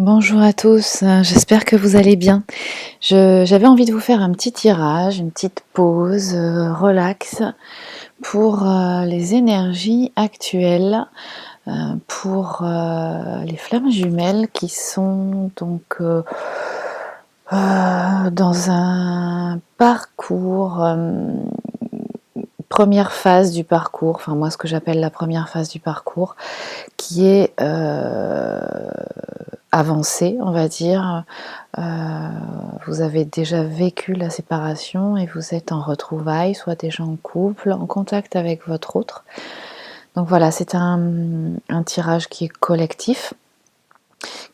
Bonjour à tous, j'espère que vous allez bien. J'avais envie de vous faire un petit tirage, une petite pause relax pour les énergies actuelles, pour les flammes jumelles qui sont donc dans un parcours, première phase du parcours, enfin moi ce que j'appelle la première phase du parcours, qui est avancée, on va dire. Heu, vous avez déjà vécu la séparation et vous êtes en retrouvailles, soit déjà en couple, en contact avec votre autre. Donc voilà, c'est un tirage qui est collectif,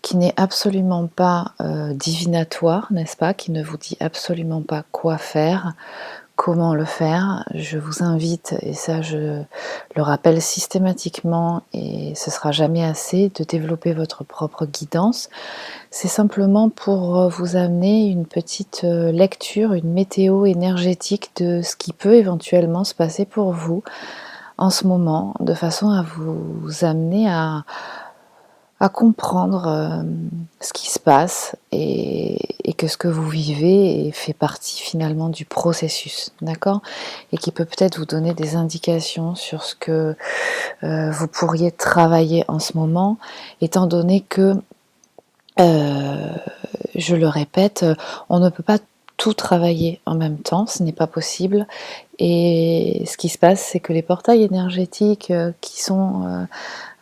qui n'est absolument pas, divinatoire, n'est-ce pas? Qui ne vous dit absolument pas quoi faire, comment le faire. Je vous invite, et ça je le rappelle systématiquement et ce sera jamais assez, de développer votre propre guidance. C'est simplement pour, vous amener une petite, lecture, une météo énergétique de ce qui peut éventuellement se passer pour vous en ce moment, de façon à vous amener à comprendre, ce qui se passe et que ce que vous vivez fait partie finalement du processus, d'accord? Et qui peut peut-être vous donner des indications sur ce que, vous pourriez travailler en ce moment, étant donné que, heu je le répète, on ne peut pas tout travailler en même temps, ce n'est pas possible et ce qui se passe, c'est que les portails énergétiques, qui sont,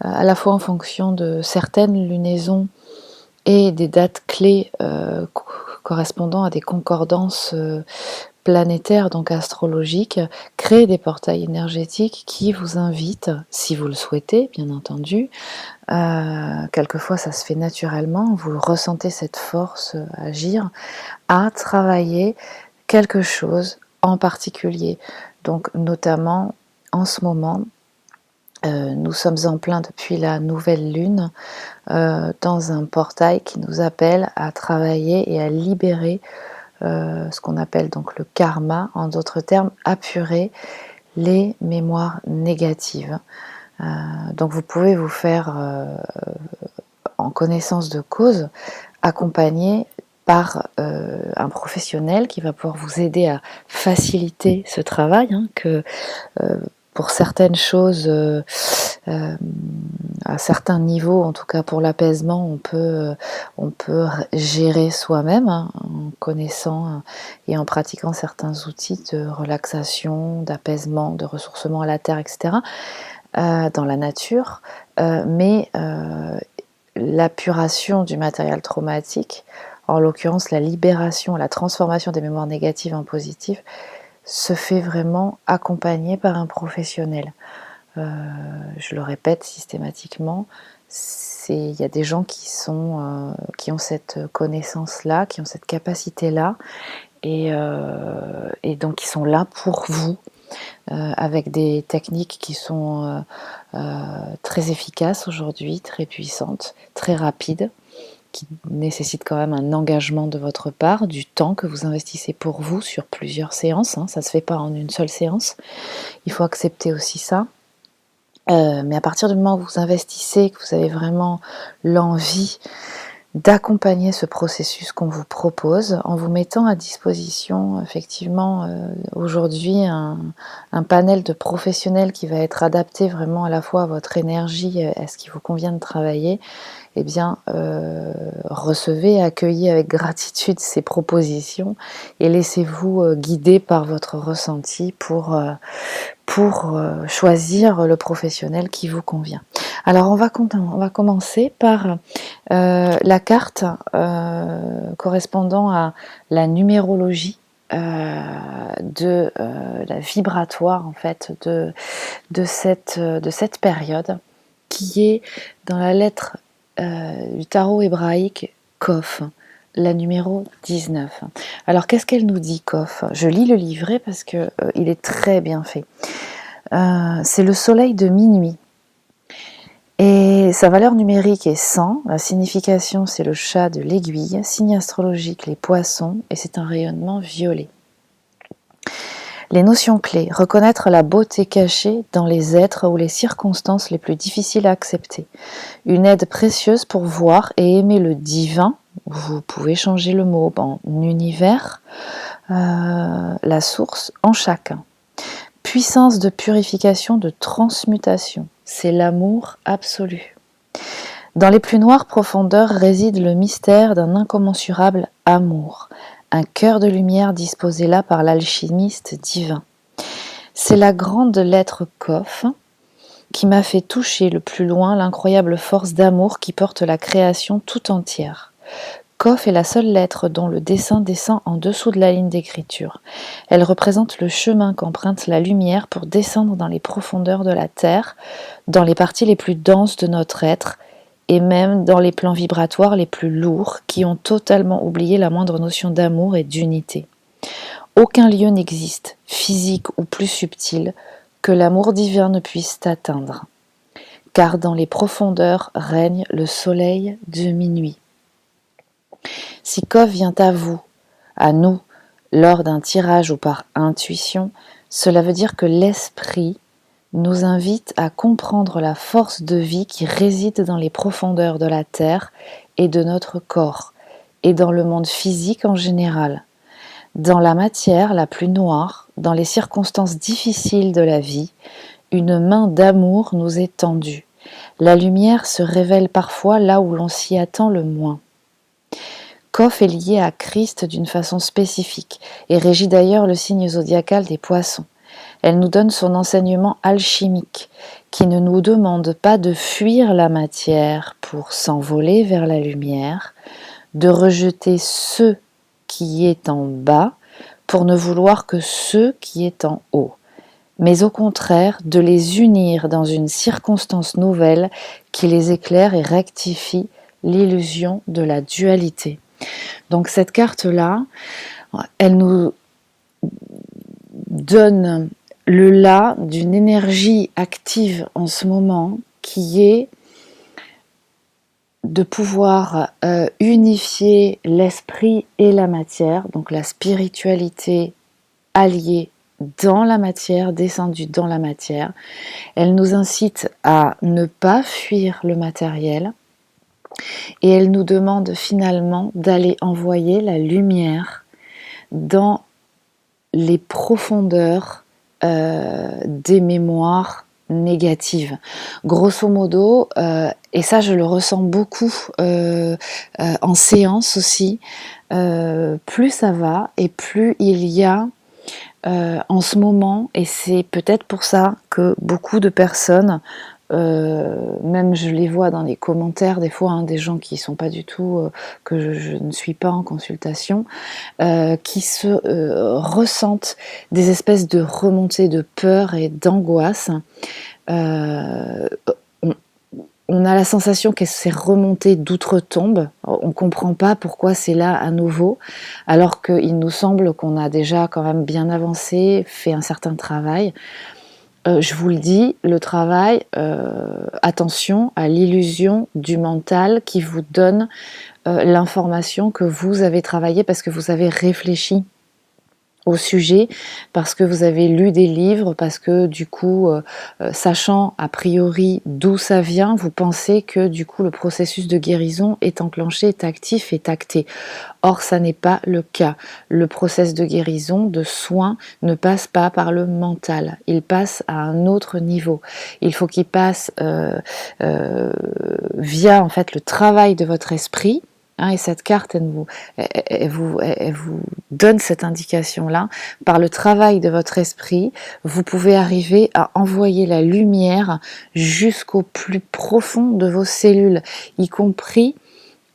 à la fois en fonction de certaines lunaisons et des dates clés, correspondant à des concordances, planétaires, donc astrologiques, créent des portails énergétiques qui vous invitent, si vous le souhaitez bien entendu, quelquefois ça se fait naturellement, vous ressentez cette force, agir, à travailler quelque chose en particulier. Donc notamment en ce moment, nous sommes en plein depuis la nouvelle lune, dans un portail qui nous appelle à travailler et à libérer, ce qu'on appelle donc le karma, en d'autres termes, apurer les mémoires négatives. Donc vous pouvez vous faire, en connaissance de cause, accompagner par, un professionnel qui va pouvoir vous aider à faciliter ce travail, hein, que, pour certaines choses, hem, à certains niveaux, en tout cas pour l'apaisement, on peut gérer soi-même, hein, en connaissant, et en pratiquant certains outils de relaxation, d'apaisement, de ressourcement à la terre et cetera, dans la nature. Mais l'apuration du matériel traumatique, en l'occurrence la libération, la transformation des mémoires négatives en positives, se fait vraiment accompagner par un professionnel. Heu, je le répète systématiquement, il y a des gens qui ont cette connaissance-là, qui ont cette capacité-là et donc qui sont là pour vous, avec des techniques qui sont, très efficaces aujourd'hui, très puissantes, très rapides, qui nécessitent quand même un engagement de votre part, du temps que vous investissez pour vous sur plusieurs séances, hein, ça ne se fait pas en une seule séance. Il faut accepter aussi ça. Mais à partir du moment où vous investissez, que vous avez vraiment l'envie d'accompagner ce processus qu'on vous propose, en vous mettant à disposition effectivement, aujourd'hui un panel de professionnels qui va être adapté vraiment à la fois à votre énergie, à ce qui vous convient de travailler, eh bien, recevez, accueillez avec gratitude ces propositions et laissez-vous, guider par votre ressenti pour choisir le professionnel qui vous convient. Alors on va commencer par, la carte, correspondant à la numérologie, la vibratoire en fait de cette période qui est dans la lettre, du tarot hébraïque Kof, la numéro 19. Alors qu'est-ce qu'elle nous dit Kof? Je lis le livret parce que, il est très bien fait. C'est le soleil de minuit et sa valeur numérique est 100, la signification c'est le chat de l'aiguille, signe astrologique les poissons et c'est un rayonnement violet. Les notions clés: reconnaître la beauté cachée dans les êtres ou les circonstances les plus difficiles à accepter. Une aide précieuse pour voir et aimer le divin, vous pouvez changer le mot en univers, la source en chacun. Puissance de purification, de transmutation, c'est l'amour absolu. Dans les plus noires profondeurs réside le mystère d'un incommensurable amour, un cœur de lumière disposé là par l'alchimiste divin. C'est la grande lettre Kof qui m'a fait toucher le plus loin l'incroyable force d'amour qui porte la création tout entière. Kof est la seule lettre dont le dessin descend en dessous de la ligne d'écriture. Elle représente le chemin qu'emprunte la lumière pour descendre dans les profondeurs de la Terre, dans les parties les plus denses de notre être, et même dans les plans vibratoires les plus lourds qui ont totalement oublié la moindre notion d'amour et d'unité. Aucun lieu n'existe, physique ou plus subtil, que l'amour divin ne puisse atteindre, car dans les profondeurs règne le soleil de minuit. Si Kof vient à vous, à nous, lors d'un tirage ou par intuition, cela veut dire que l'esprit nous invite à comprendre la force de vie qui réside dans les profondeurs de la Terre et de notre corps, et dans le monde physique en général. Dans la matière la plus noire, dans les circonstances difficiles de la vie, une main d'amour nous est tendue. La lumière se révèle parfois là où l'on s'y attend le moins. Kof est lié à Christ d'une façon spécifique et régit d'ailleurs le signe zodiacal des Poissons. Elle nous donne son enseignement alchimique, qui ne nous demande pas de fuir la matière pour s'envoler vers la lumière, de rejeter ce qui est en bas pour ne vouloir que ce qui est en haut, mais au contraire de les unir dans une circonstance nouvelle qui les éclaire et rectifie l'illusion de la dualité. Donc cette carte-là, elle nous donne le là d'une énergie active en ce moment qui est de pouvoir unifier l'esprit et la matière, donc la spiritualité alliée dans la matière, descendue dans la matière. Elle nous incite à ne pas fuir le matériel et elle nous demande finalement d'aller envoyer la lumière dans les profondeurs des mémoires négatives. Grosso modo, et ça je le ressens beaucoup en séance aussi, plus ça va et plus il y a en ce moment, et c'est peut-être pour ça que beaucoup de personnes, même je les vois dans les commentaires des fois, des gens qui sont pas du tout, que je ne suis pas en consultation, qui se ressentent des espèces de remontées de peur et d'angoisse. On a la sensation que c'est remonté d'outre-tombe. On ne comprend pas pourquoi c'est là à nouveau, alors qu'il nous semble qu'on a déjà quand même bien avancé, fait un certain travail. Je vous le dis, le travail, attention à l'illusion du mental qui vous donne l'information que vous avez travaillé parce que vous avez réfléchi au sujet, parce que vous avez lu des livres, parce que du coup, sachant a priori d'où ça vient, vous pensez que du coup le processus de guérison est enclenché, est actif, est acté. Or, ça n'est pas le cas. Le processus de guérison, de soin, ne passe pas par le mental. Il passe à un autre niveau. Il faut qu'il passe via en fait le travail de votre esprit. Et cette carte, elle vous donne cette indication-là. Par le travail de votre esprit, vous pouvez arriver à envoyer la lumière jusqu'au plus profond de vos cellules, y compris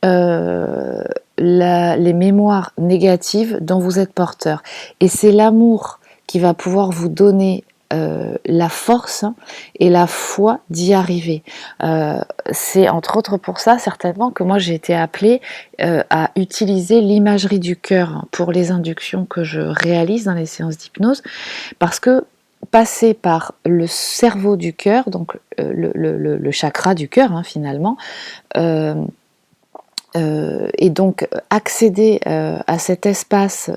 les mémoires négatives dont vous êtes porteur. Et c'est l'amour qui va pouvoir vous donner la force et la foi d'y arriver. C'est entre autres pour ça certainement que moi j'ai été appelée à utiliser l'imagerie du cœur pour les inductions que je réalise dans les séances d'hypnose, parce que passer par le cerveau du cœur, donc le chakra du cœur finalement, Et donc accéder à cet espace,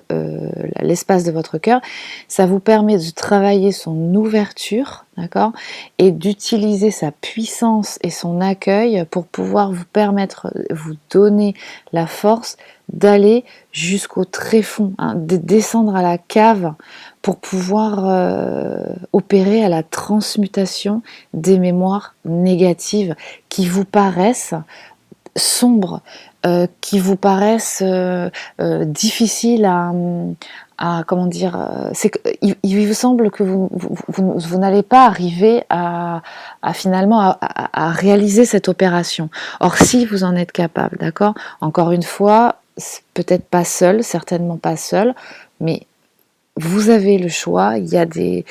l'espace de votre cœur, ça vous permet de travailler son ouverture, d'accord, et d'utiliser sa puissance et son accueil pour pouvoir vous permettre, vous donner la force d'aller jusqu'au tréfonds, hein, de descendre à la cave pour pouvoir opérer à la transmutation des mémoires négatives qui vous paraissent sombres, qui vous paraissent difficiles à comment dire, il vous semble que vous n'allez pas arriver à finalement à réaliser cette opération. Or, si vous en êtes capable, d'accord, encore une fois, peut-être pas seul, certainement pas seul, mais vous avez le choix. Il y a des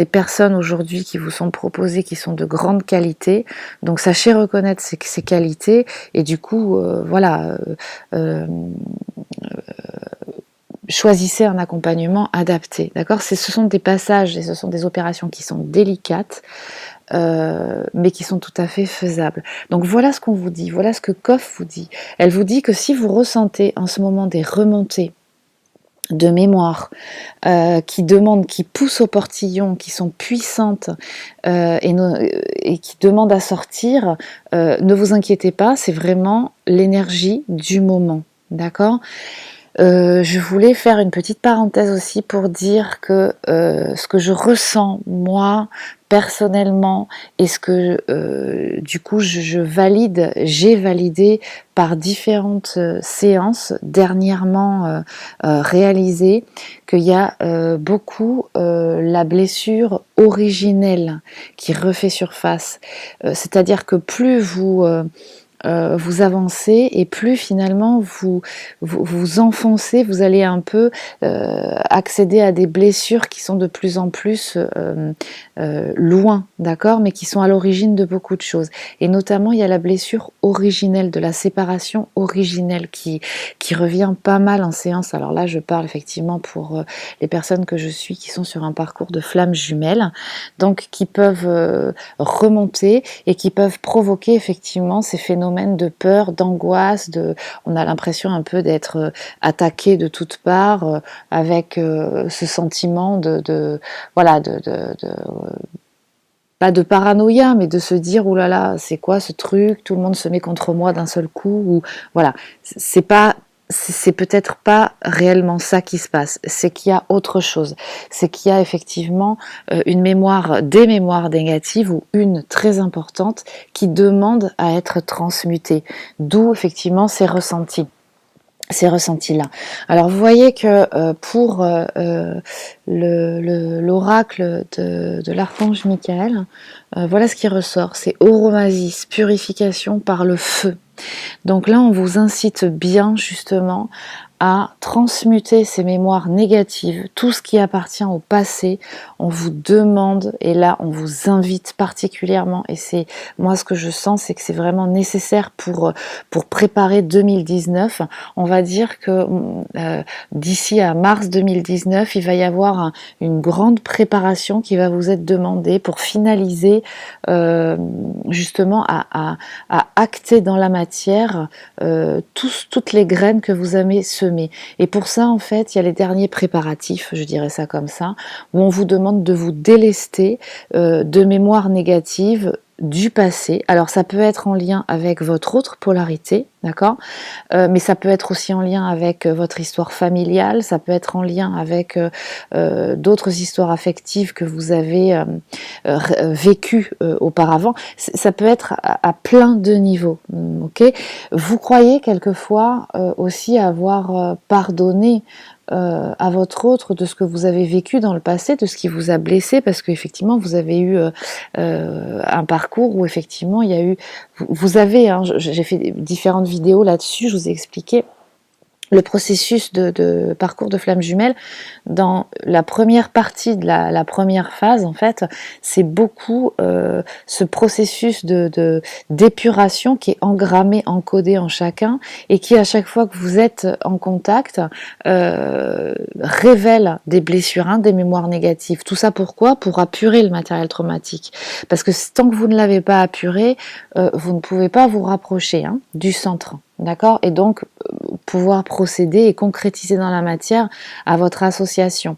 personnes aujourd'hui qui vous sont proposées qui sont de grande qualité. Donc sachez reconnaître ces qualités et du coup, voilà, euh, choisissez un accompagnement adapté. D'accord? Ce sont des passages et ce sont des opérations qui sont délicates, mais qui sont tout à fait faisables. Donc voilà ce qu'on vous dit, voilà ce que Kof vous dit. Elle vous dit que si vous ressentez en ce moment des remontées de mémoire qui poussent au portillon, qui sont puissantes et qui demandent à sortir, ne vous inquiétez pas, c'est vraiment l'énergie du moment, d'accord? Je voulais faire une petite parenthèse aussi pour dire que ce que je ressens moi personnellement et ce que du coup j'ai validé par différentes séances dernièrement réalisées, qu'il y a beaucoup la blessure originelle qui refait surface. C'est-à-dire que plus vous avancez et plus finalement vous enfoncez, vous allez un peu accéder à des blessures qui sont de plus en plus loin, d'accord, mais qui sont à l'origine de beaucoup de choses. Et notamment, il y a la blessure originelle, de la séparation originelle qui revient pas mal en séance. Alors là, je parle effectivement pour les personnes que je suis qui sont sur un parcours de flammes jumelles, donc qui peuvent remonter et qui peuvent provoquer effectivement ces phénomènes de peur, d'angoisse, on a l'impression un peu d'être attaqué de toutes parts, avec ce sentiment voilà, pas de paranoïa, mais de se dire oh là là, c'est quoi ce truc, tout le monde se met contre moi d'un seul coup, ou voilà, c'est peut-être pas réellement ça qui se passe, c'est qu'il y a autre chose, c'est qu'il y a effectivement des mémoires négatives ou une très importante qui demande à être transmutée, d'où effectivement ces ressentis-là. Alors vous voyez que pour l'oracle de l'archange Michael, voilà ce qui ressort, c'est oromasis, purification par le feu. Donc là, on vous incite bien justement à transmuter ces mémoires négatives, tout ce qui appartient au passé, on vous demande, et là on vous invite particulièrement, et c'est moi ce que je sens, c'est que c'est vraiment nécessaire pour préparer 2019. On va dire que d'ici à mars 2019, il va y avoir une grande préparation qui va vous être demandée pour finaliser justement à acter dans la matière toutes les graines que vous avez semées. Et pour ça, en fait, il y a les derniers préparatifs, je dirais ça comme ça, où on vous demande de vous délester de mémoires négatives du passé. Alors ça peut être en lien avec votre autre polarité, d'accord, mais ça peut être aussi en lien avec votre histoire familiale, ça peut être en lien avec d'autres histoires affectives que vous avez vécues auparavant. Ça peut être à plein de niveaux, ok. Vous croyez quelquefois aussi avoir pardonné à votre autre de ce que vous avez vécu dans le passé, de ce qui vous a blessé, parce qu'effectivement vous avez eu un parcours où effectivement il y a eu, vous avez, hein, j'ai fait différentes vidéos là-dessus, je vous ai expliqué le processus de parcours de flamme jumelle, dans la première partie de la première phase, en fait, c'est beaucoup ce processus d'épuration qui est engrammé, encodé en chacun, et qui, à chaque fois que vous êtes en contact, révèle des blessures, des mémoires négatives. Tout ça pourquoi? Pour apurer le matériel traumatique. Parce que tant que vous ne l'avez pas apuré, vous ne pouvez pas vous rapprocher du centre. D'accord? Et donc, pouvoir procéder et concrétiser dans la matière à votre association.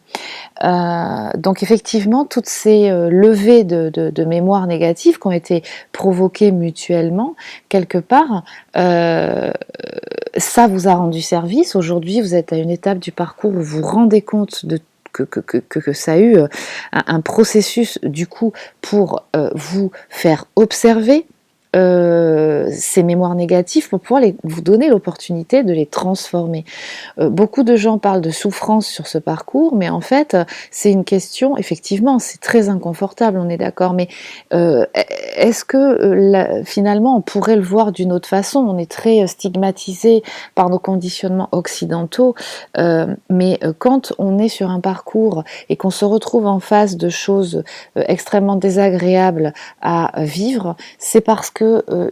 Donc effectivement, toutes ces levées de mémoire négatives qui ont été provoquées mutuellement, quelque part, ça vous a rendu service. Aujourd'hui, vous êtes à une étape du parcours où vous vous rendez compte que ça a eu un processus du coup pour vous faire observer ces mémoires négatives pour pouvoir vous donner l'opportunité de les transformer. Beaucoup de gens parlent de souffrance sur ce parcours, mais en fait, c'est une question, effectivement, c'est très inconfortable, on est d'accord, mais est-ce que finalement, on pourrait le voir d'une autre façon? On est très stigmatisé par nos conditionnements occidentaux, mais quand on est sur un parcours et qu'on se retrouve en face de choses extrêmement désagréables à vivre, c'est parce que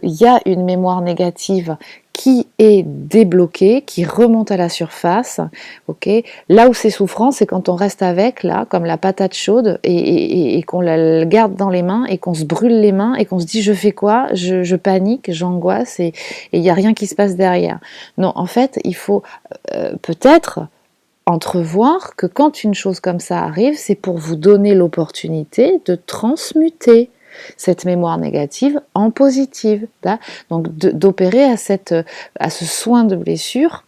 y a une mémoire négative qui est débloquée, qui remonte à la surface. Okay, là où c'est souffrant, c'est quand on reste avec, là, comme la patate chaude, et qu'on la garde dans les mains, et qu'on se brûle les mains, et qu'on se dit je fais quoi, je panique, j'angoisse, et il n'y a rien qui se passe derrière. Non, en fait, il faut peut-être entrevoir que quand une chose comme ça arrive, c'est pour vous donner l'opportunité de transmuter cette mémoire négative en positive, donc d'opérer à ce soin de blessure,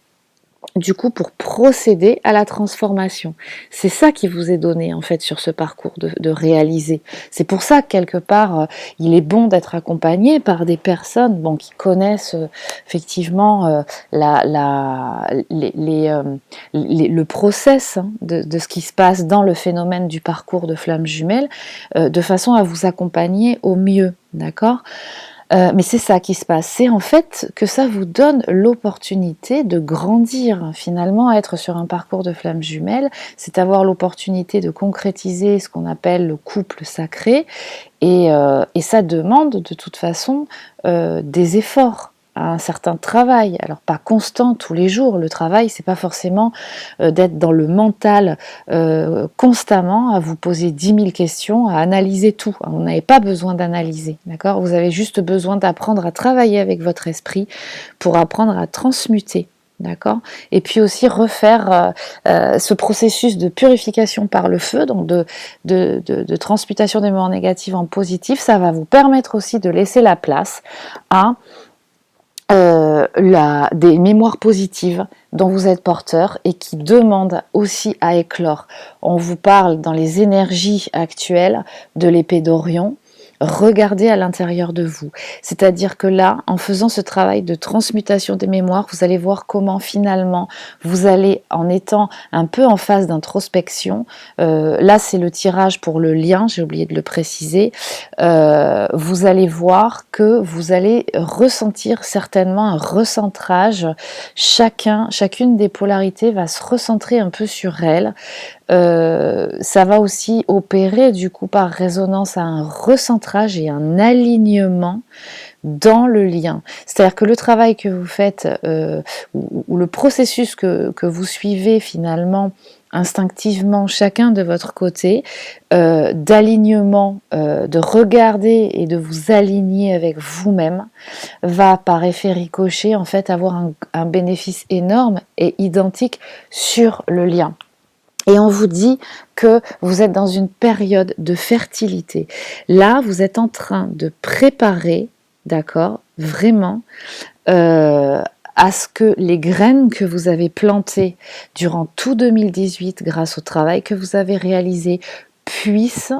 du coup, pour procéder à la transformation. C'est ça qui vous est donné, en fait, sur ce parcours de réaliser. C'est pour ça que, quelque part, il est bon d'être accompagné par des personnes qui connaissent effectivement le process de ce qui se passe dans le phénomène du parcours de flamme jumelle, de façon à vous accompagner au mieux, d'accord ? Mais c'est ça qui se passe, c'est en fait que ça vous donne l'opportunité de grandir, finalement, être sur un parcours de flamme jumelle, c'est avoir l'opportunité de concrétiser ce qu'on appelle le couple sacré, et ça demande de toute façon des efforts, un certain travail, alors pas constant tous les jours. Le travail, c'est pas forcément d'être dans le mental constamment, à vous poser 10 000 questions, à analyser tout. Vous n'avez pas besoin d'analyser, d'accord? Vous avez juste besoin d'apprendre à travailler avec votre esprit pour apprendre à transmuter. D'accord? Et puis aussi refaire ce processus de purification par le feu, donc de transmutation des mémoires négatives en positives, ça va vous permettre aussi de laisser la place à des mémoires positives dont vous êtes porteur et qui demandent aussi à éclore. On vous parle dans les énergies actuelles de l'épée d'Orion. Regardez à l'intérieur de vous. C'est-à-dire que là, en faisant ce travail de transmutation des mémoires, vous allez voir comment finalement vous allez, en étant un peu en phase d'introspection, là c'est le tirage pour le lien, j'ai oublié de le préciser, vous allez voir que vous allez ressentir certainement un recentrage, chacune des polarités va se recentrer un peu sur elle. Ça va aussi opérer du coup par résonance à un recentrage et un alignement dans le lien. C'est-à-dire que le travail que vous faites ou le processus que vous suivez finalement instinctivement chacun de votre côté, d'alignement, de regarder et de vous aligner avec vous-même, va par effet ricochet en fait avoir un bénéfice énorme et identique sur le lien. Et on vous dit que vous êtes dans une période de fertilité. Là, vous êtes en train de préparer, d'accord, vraiment, à ce que les graines que vous avez plantées durant tout 2018, grâce au travail que vous avez réalisé, puissent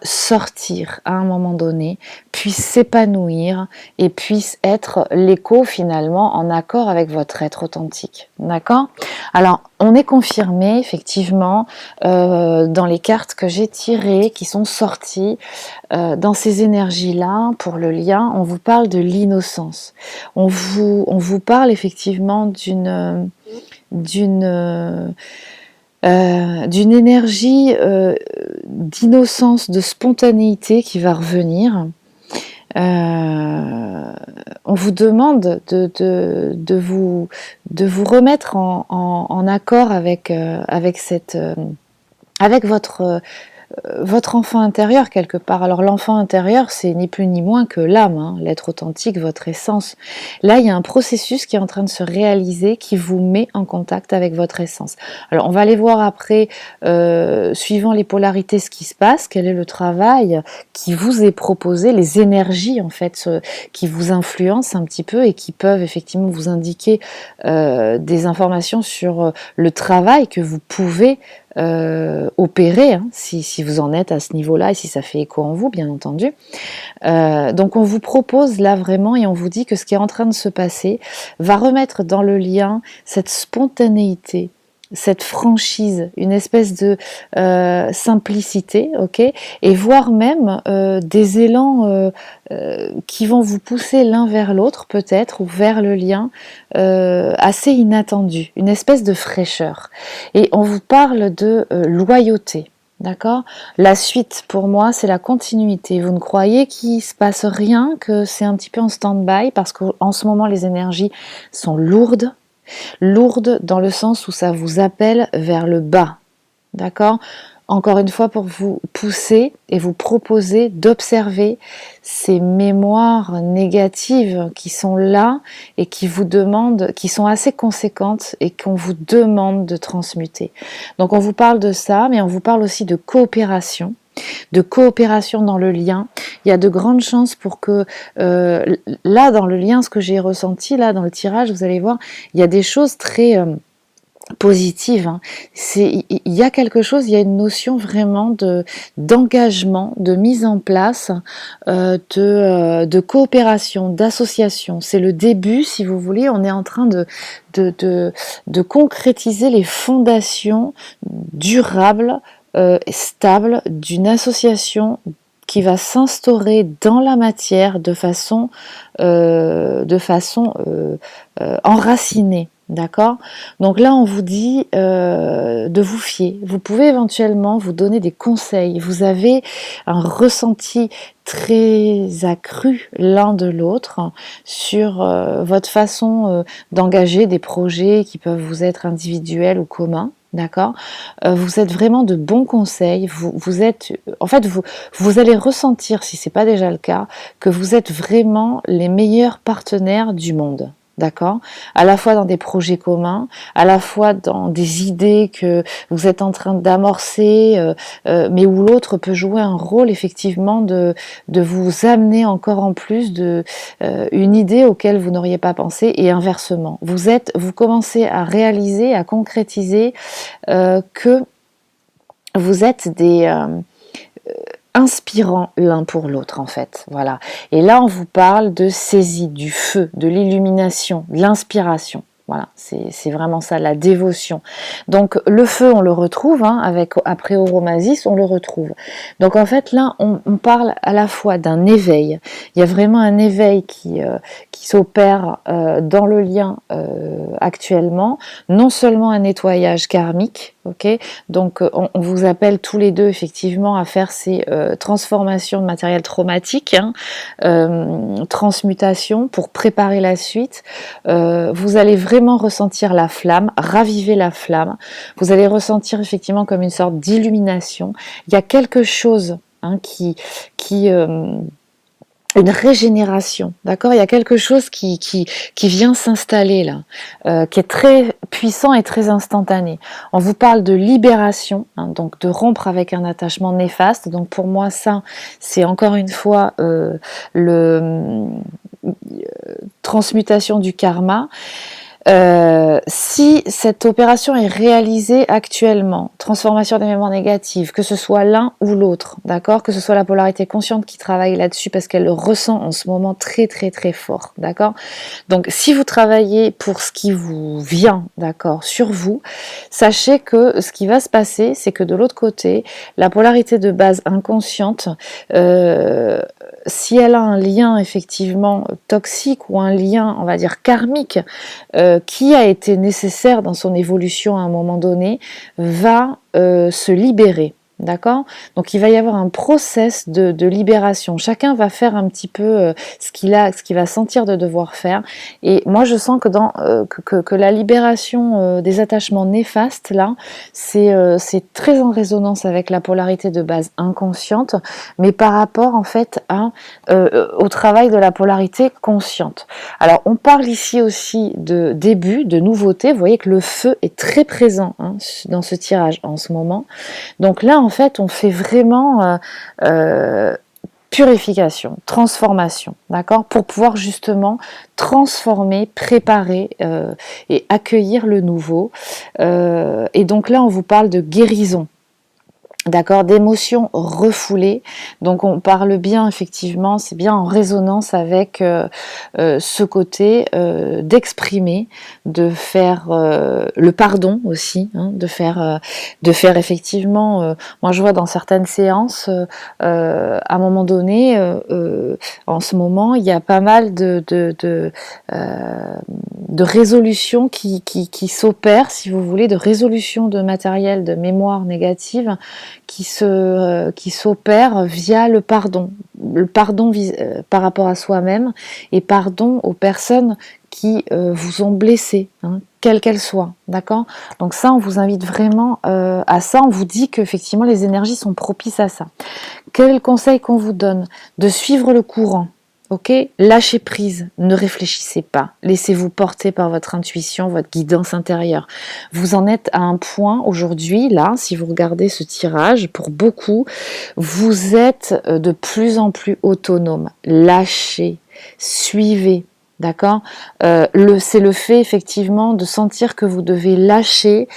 sortir à un moment donné, puisse s'épanouir et puisse être l'écho finalement en accord avec votre être authentique. D'accord? Alors, on est confirmé effectivement dans les cartes que j'ai tirées, qui sont sorties, dans ces énergies-là, pour le lien, on vous parle de l'innocence. On vous parle effectivement d'une d'une énergie d'innocence, de spontanéité qui va revenir. On vous demande de vous remettre en accord avec votre enfant intérieur quelque part. Alors l'enfant intérieur, c'est ni plus ni moins que l'âme, hein, l'être authentique, votre essence. Là, il y a un processus qui est en train de se réaliser qui vous met en contact avec votre essence. Alors on va aller voir après, suivant les polarités, ce qui se passe, quel est le travail qui vous est proposé, les énergies en fait qui vous influencent un petit peu et qui peuvent effectivement vous indiquer des informations sur le travail que vous pouvez opérer, hein, si vous en êtes à ce niveau-là et si ça fait écho en vous, bien entendu. Donc on vous propose là vraiment et on vous dit que ce qui est en train de se passer va remettre dans le lien cette spontanéité, cette franchise, une espèce de simplicité, ok, et voire même des élans qui vont vous pousser l'un vers l'autre peut-être ou vers le lien assez inattendu, une espèce de fraîcheur. Et on vous parle de loyauté. D'accord? La suite, pour moi, c'est la continuité. Vous ne croyez qu'il se passe rien, que c'est un petit peu en stand-by, parce qu'en ce moment, les énergies sont lourdes. Lourdes dans le sens où ça vous appelle vers le bas. D'accord? Encore une fois, pour vous pousser et vous proposer d'observer ces mémoires négatives qui sont là et qui vous demandent, qui sont assez conséquentes et qu'on vous demande de transmuter. Donc on vous parle de ça, mais on vous parle aussi de coopération dans le lien. Il y a de grandes chances pour que là, dans le lien, ce que j'ai ressenti, là, dans le tirage, vous allez voir, il y a des choses très positive. Hein. Il y a quelque chose, il y a une notion vraiment d'engagement, de mise en place, de coopération, d'association. C'est le début, si vous voulez, on est en train de concrétiser les fondations durables, stables d'une association qui va s'instaurer dans la matière de façon enracinée. D'accord? Donc là, on vous dit de vous fier. Vous pouvez éventuellement vous donner des conseils. Vous avez un ressenti très accru l'un de l'autre sur votre façon d'engager des projets qui peuvent vous être individuels ou communs. D'accord? Vous êtes vraiment de bons conseils. Vous allez ressentir, si c'est pas déjà le cas, que vous êtes vraiment les meilleurs partenaires du monde. D'accord? À la fois dans des projets communs, à la fois dans des idées que vous êtes en train d'amorcer, mais où l'autre peut jouer un rôle effectivement de vous amener encore en plus une idée auquel vous n'auriez pas pensé et inversement. Vous commencez à réaliser, à concrétiser que vous êtes des inspirants l'un pour l'autre en fait, voilà. Et là on vous parle de saisie, du feu, de l'illumination, de l'inspiration. Voilà, c'est vraiment ça, la dévotion. Donc le feu, on le retrouve, hein, après Oromasis, on le retrouve. Donc en fait là, on parle à la fois d'un éveil. Il y a vraiment un éveil qui s'opère dans le lien actuellement. Non seulement un nettoyage karmique, ok. Donc on vous appelle tous les deux effectivement à faire ces transformations de matériel traumatique, hein, transmutation pour préparer la suite. Vous allez vraiment ressentir la flamme, raviver la flamme. Vous allez ressentir effectivement comme une sorte d'illumination. Il y a quelque chose, hein, une régénération, d'accord? Il y a quelque chose qui vient s'installer là, qui est très puissant et très instantané. On vous parle de libération, hein, donc de rompre avec un attachement néfaste. Donc pour moi, ça, c'est encore une fois transmutation du karma. Si cette opération est réalisée actuellement, transformation des mémoires négatives, que ce soit l'un ou l'autre, d'accord, que ce soit la polarité consciente qui travaille là-dessus parce qu'elle le ressent en ce moment très très très fort, d'accord. Donc si vous travaillez pour ce qui vous vient, d'accord, sur vous, sachez que ce qui va se passer, c'est que de l'autre côté, la polarité de base inconsciente, si elle a un lien effectivement toxique ou un lien, on va dire karmique, qui a été nécessaire dans son évolution à un moment donné, va se libérer. D'accord? Donc il va y avoir un process de libération. Chacun va faire un petit peu ce qu'il va sentir de devoir faire. Et moi je sens que que la libération des attachements néfastes là, c'est très en résonance avec la polarité de base inconsciente, mais par rapport en fait au travail de la polarité consciente. Alors on parle ici aussi de début, de nouveauté. Vous voyez que le feu est très présent dans ce tirage en ce moment. Donc là, en fait, on fait vraiment purification, transformation, d'accord, pour pouvoir justement transformer, préparer et accueillir le nouveau. Et donc là, on vous parle de guérison. D'accord, d'émotions refoulées. Donc on parle bien, effectivement, c'est bien en résonance avec ce côté d'exprimer, de faire le pardon aussi, de faire effectivement. Moi, je vois dans certaines séances, à un moment donné, en ce moment, il y a pas mal de résolutions qui s'opèrent, si vous voulez, de résolution de matériel, de mémoire négative qui s'opère via le pardon par rapport à soi-même et pardon aux personnes qui vous ont blessé, quelles qu'elles soient, d'accord. Donc ça, on vous invite vraiment à ça. On vous dit qu'effectivement les énergies sont propices à ça. Quel est le conseil qu'on vous donne? De suivre le courant. Ok, lâchez prise, ne réfléchissez pas, laissez-vous porter par votre intuition, votre guidance intérieure. Vous en êtes à un point aujourd'hui, là, si vous regardez ce tirage, pour beaucoup, vous êtes de plus en plus autonome. Lâchez, suivez. D'accord, c'est le fait effectivement de sentir que vous devez lâcher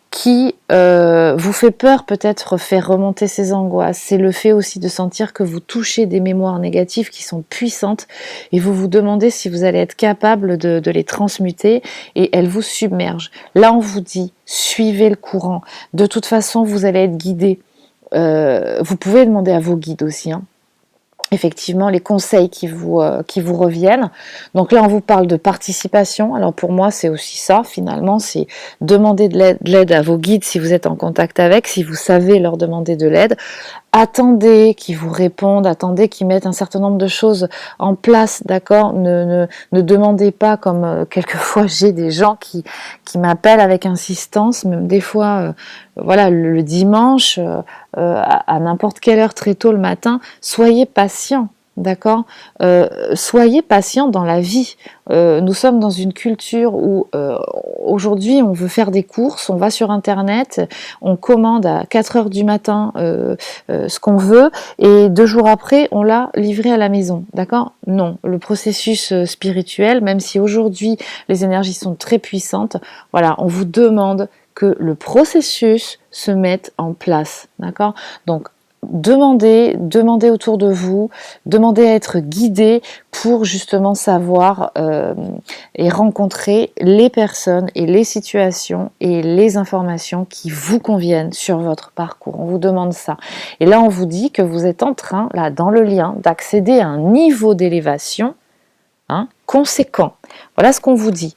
qui vous fait peur, peut-être faire remonter ces angoisses. C'est le fait aussi de sentir que vous touchez des mémoires négatives qui sont puissantes et vous vous demandez si vous allez être capable de les transmuter et elles vous submergent. Là, on vous dit, suivez le courant. De toute façon, vous allez être guidé. Vous pouvez demander à vos guides aussi, effectivement les conseils qui vous reviennent. Donc là on vous parle de participation. Alors pour moi c'est aussi ça finalement, c'est demander de l'aide à vos guides si vous êtes en contact avec, si vous savez leur demander de l'aide. Attendez qu'ils vous répondent, attendez qu'ils mettent un certain nombre de choses en place, d'accord. Ne demandez pas, comme quelquefois j'ai des gens qui m'appellent avec insistance, même des fois voilà, le dimanche à n'importe quelle heure très tôt le matin. Soyez patient. D'accord, soyez patient dans la vie. Nous sommes dans une culture où aujourd'hui on veut faire des courses, on va sur internet, on commande à 4 heures du matin ce qu'on veut et 2 jours après on l'a livré à la maison. D'accord? Non, le processus spirituel, même si aujourd'hui les énergies sont très puissantes, voilà, on vous demande que le processus se mette en place. D'accord? Donc demandez autour de vous, demandez à être guidé pour justement savoir et rencontrer les personnes et les situations et les informations qui vous conviennent sur votre parcours. On vous demande ça. Et là, on vous dit que vous êtes en train, là, dans le lien, d'accéder à un niveau d'élévation conséquent. Voilà ce qu'on vous dit.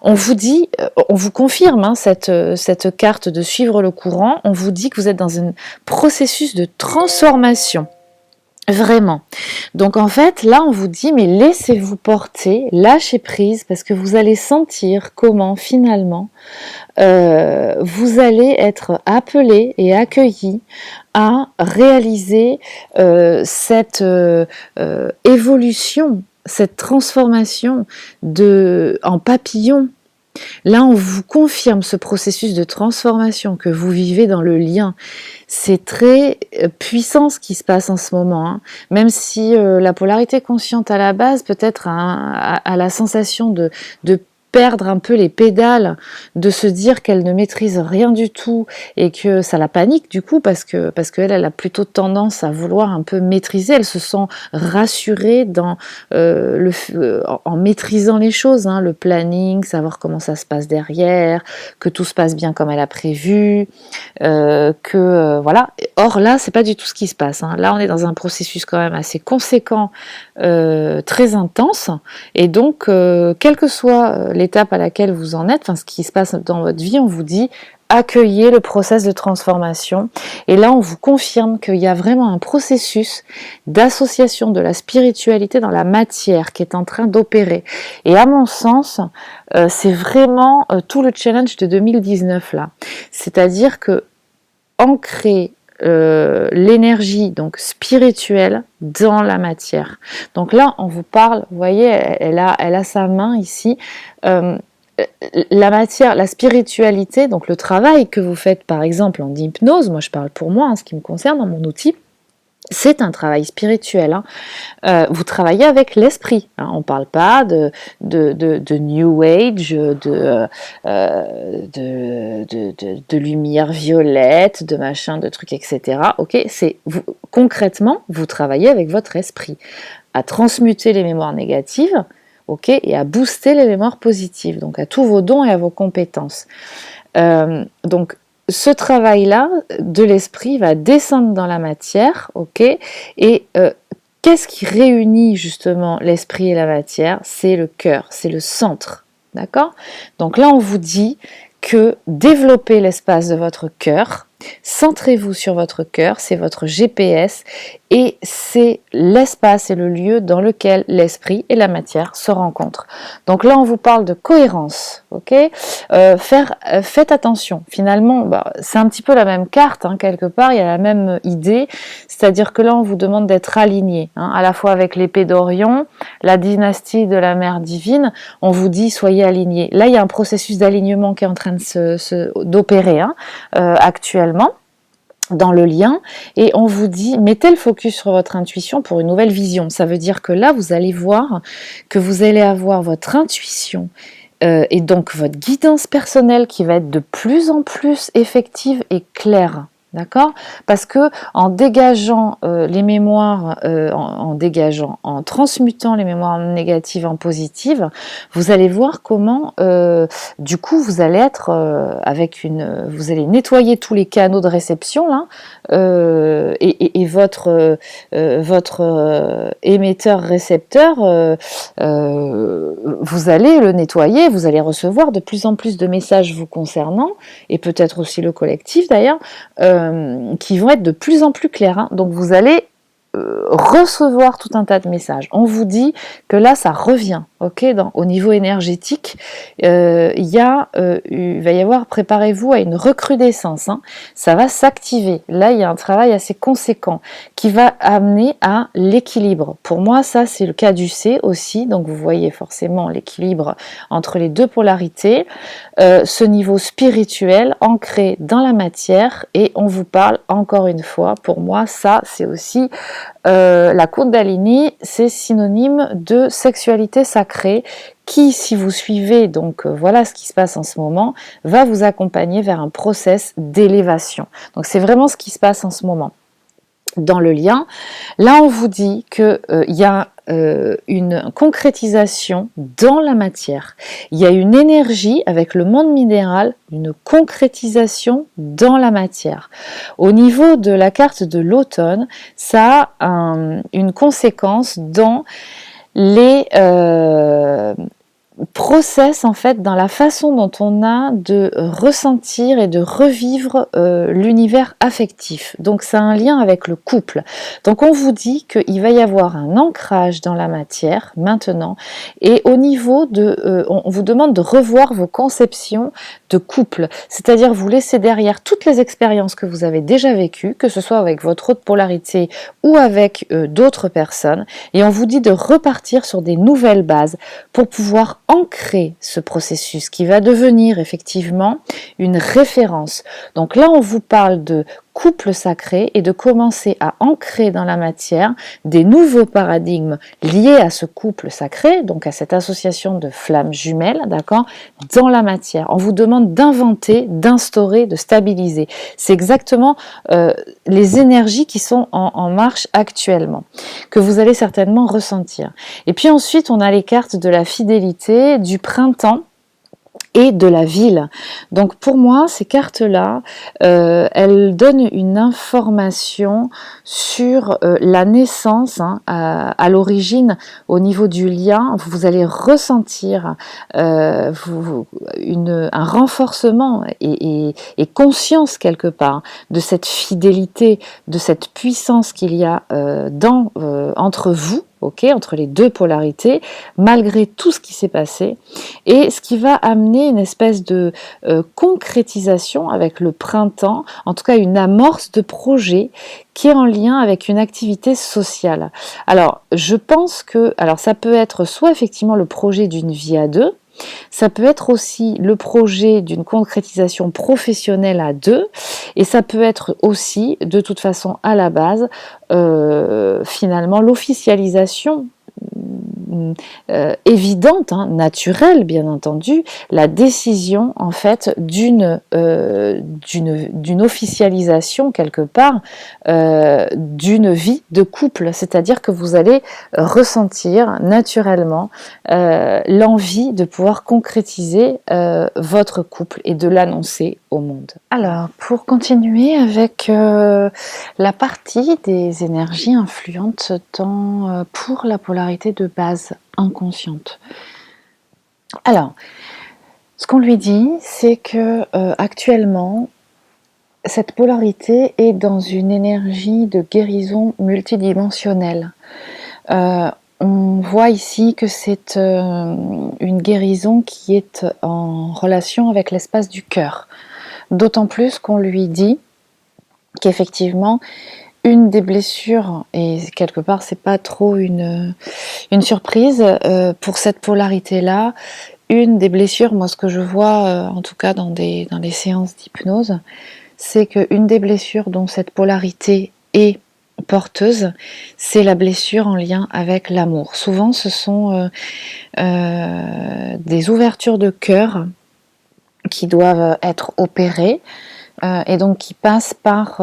On vous confirme cette carte de suivre le courant. On vous dit que vous êtes dans un processus de transformation. Vraiment. Donc en fait, là, on vous dit, mais laissez-vous porter, lâchez prise, parce que vous allez sentir comment finalement vous allez être appelé et accueilli à réaliser cette évolution, cette transformation en papillon. Là, on vous confirme ce processus de transformation que vous vivez dans le lien. C'est très puissant ce qui se passe en ce moment, même si la polarité consciente à la base peut-être a la sensation de perdre un peu les pédales, de se dire qu'elle ne maîtrise rien du tout et que ça la panique du coup parce qu'elle elle a plutôt tendance à vouloir un peu maîtriser, elle se sent rassurée dans en maîtrisant les choses, hein, le planning, savoir comment ça se passe derrière, que tout se passe bien comme elle a prévu, voilà. Or là, c'est pas du tout ce qui se passe, hein. Là, on est dans un processus quand même assez conséquent, très intense, et donc, quelle que soit l'étape à laquelle vous en êtes, enfin ce qui se passe dans votre vie, on vous dit accueillez le process de transformation. Et là, on vous confirme qu'il y a vraiment un processus d'association de la spiritualité dans la matière qui est en train d'opérer. Et à mon sens, c'est vraiment tout le challenge de 2019 là. C'est-à-dire que ancrer l'énergie donc spirituelle dans la matière. Donc là, on vous parle, vous voyez, elle a sa main ici. La matière, la spiritualité, donc le travail que vous faites par exemple en hypnose, moi je parle pour moi, en ce qui me concerne, dans mon outil, c'est un travail spirituel, hein. Vous travaillez avec l'esprit, hein. On ne parle pas de New Age, de lumière violette, de machin, de trucs, etc. Ok, concrètement, vous travaillez avec votre esprit, à transmuter les mémoires négatives, ok, et à booster les mémoires positives, donc à tous vos dons et à vos compétences. Donc, ce travail-là de l'esprit va descendre dans la matière, ok, et qu'est-ce qui réunit justement l'esprit et la matière? C'est le cœur, c'est le centre, d'accord? Donc là, on vous dit que développez l'espace de votre cœur, centrez-vous sur votre cœur, c'est votre GPS, et c'est l'espace et le lieu dans lequel l'esprit et la matière se rencontrent. Donc là, on vous parle de cohérence, ok? Faites attention. Finalement, c'est un petit peu la même carte, hein, quelque part, il y a la même idée, c'est-à-dire que là, on vous demande d'être aligné, hein, à la fois avec l'épée d'Orion, la dynastie de la mère divine, on vous dit soyez alignés. Là, il y a un processus d'alignement qui est en train d'opérer, hein, actuellement, dans le lien, et on vous dit mettez le focus sur votre intuition pour une nouvelle vision. Ça veut dire que là vous allez voir que vous allez avoir votre intuition et donc votre guidance personnelle qui va être de plus en plus effective et claire. D'accord? Parce que en dégageant les mémoires, en transmutant les mémoires négatives en positives, vous allez voir comment, du coup, vous allez être vous allez nettoyer tous les canaux de réception là, et votre émetteur-récepteur, vous allez le nettoyer, vous allez recevoir de plus en plus de messages vous concernant, et peut-être aussi le collectif d'ailleurs, qui vont être de plus en plus clairs, hein. Donc vous allez recevoir tout un tas de messages. On vous dit que là ça revient, ok, au niveau énergétique, il va y avoir, préparez-vous à une recrudescence, hein. Ça va s'activer. Là il y a un travail assez conséquent qui va amener à l'équilibre. Pour moi ça c'est le caducée aussi, donc vous voyez forcément l'équilibre entre les deux polarités, ce niveau spirituel ancré dans la matière, et on vous parle encore une fois, pour moi ça c'est aussi la Kundalini, c'est synonyme de sexualité sacrée qui, si vous suivez, donc voilà ce qui se passe en ce moment, va vous accompagner vers un process d'élévation. Donc c'est vraiment ce qui se passe en ce moment. Dans le lien, là on vous dit qu'il y a une concrétisation dans la matière. Il y a une énergie avec le monde minéral, une concrétisation dans la matière. Au niveau de la carte de l'automne, ça a une conséquence dans les process en fait, dans la façon dont on a de ressentir et de revivre l'univers affectif. Donc c'est un lien avec le couple. Donc on vous dit qu'il va y avoir un ancrage dans la matière maintenant, et au niveau de on vous demande de revoir vos conceptions de couple, c'est-à-dire vous laissez derrière toutes les expériences que vous avez déjà vécues, que ce soit avec votre autre polarité ou avec d'autres personnes, et on vous dit de repartir sur des nouvelles bases pour pouvoir ancrer ce processus qui va devenir effectivement une référence. Donc là, on vous parle de couple sacré et de commencer à ancrer dans la matière des nouveaux paradigmes liés à ce couple sacré, donc à cette association de flammes jumelles, d'accord, dans la matière. On vous demande d'inventer, d'instaurer, de stabiliser. C'est exactement les énergies qui sont en marche actuellement, que vous allez certainement ressentir. Et puis ensuite, on a les cartes de la fidélité, du printemps, et de la ville. Donc pour moi, ces cartes-là, elles donnent une information sur la naissance, hein, à l'origine, au niveau du lien. Vous allez ressentir un renforcement et conscience quelque part de cette fidélité, de cette puissance qu'il y a entre vous, entre les deux polarités, malgré tout ce qui s'est passé, et ce qui va amener une espèce de concrétisation avec le printemps, en tout cas une amorce de projet qui est en lien avec une activité sociale. Alors, je pense que, ça peut être soit effectivement le projet d'une vie à deux, ça peut être aussi le projet d'une concrétisation professionnelle à deux, et ça peut être aussi, de toute façon, à la base, finalement, l'officialisation évidente, hein, naturelle bien entendu, la décision en fait d'une officialisation quelque part d'une vie de couple, c'est-à-dire que vous allez ressentir naturellement l'envie de pouvoir concrétiser votre couple et de l'annoncer au monde. Alors, pour continuer avec la partie des énergies influentes pour la polarité de base inconsciente. Alors, ce qu'on lui dit, c'est que actuellement, cette polarité est dans une énergie de guérison multidimensionnelle. On voit ici que c'est une guérison qui est en relation avec l'espace du cœur. D'autant plus qu'on lui dit qu'effectivement, une des blessures, et quelque part c'est pas trop une surprise pour cette polarité-là, une des blessures, moi ce que je vois en tout cas dans les séances d'hypnose, c'est qu'une des blessures dont cette polarité est porteuse, c'est la blessure en lien avec l'amour. Souvent ce sont des ouvertures de cœur qui doivent être opérées, et donc qui passe par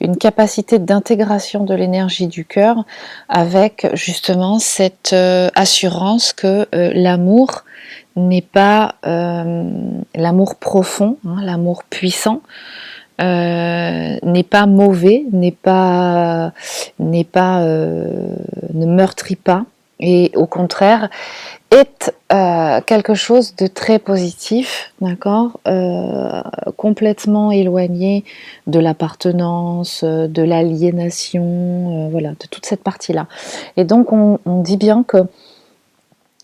une capacité d'intégration de l'énergie du cœur avec justement cette assurance que l'amour n'est pas l'amour profond, hein, l'amour puissant, n'est pas mauvais, ne meurtrit pas, et au contraire est quelque chose de très positif, d'accord, complètement éloigné de l'appartenance, de l'aliénation, voilà, de toute cette partie-là. Et donc on dit bien que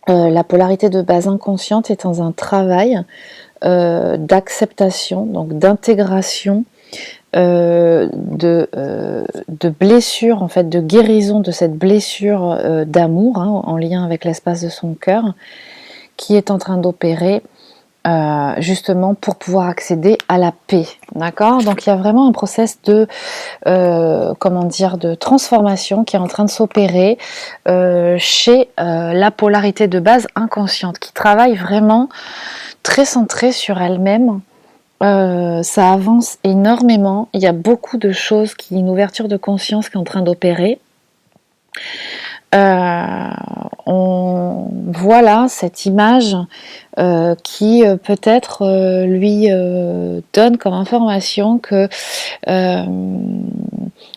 la polarité de base inconsciente est dans un travail d'acceptation, donc d'intégration, de blessure, en fait, de guérison de cette blessure d'amour, hein, en lien avec l'espace de son cœur, qui est en train d'opérer justement pour pouvoir accéder à la paix, d'accord. Donc il y a vraiment un process de de transformation qui est en train de s'opérer chez la polarité de base inconsciente, qui travaille vraiment très centrée sur elle-même. Ça avance énormément, il y a beaucoup de choses, une ouverture de conscience qui est en train d'opérer. On voit là cette image qui peut-être lui donne comme information que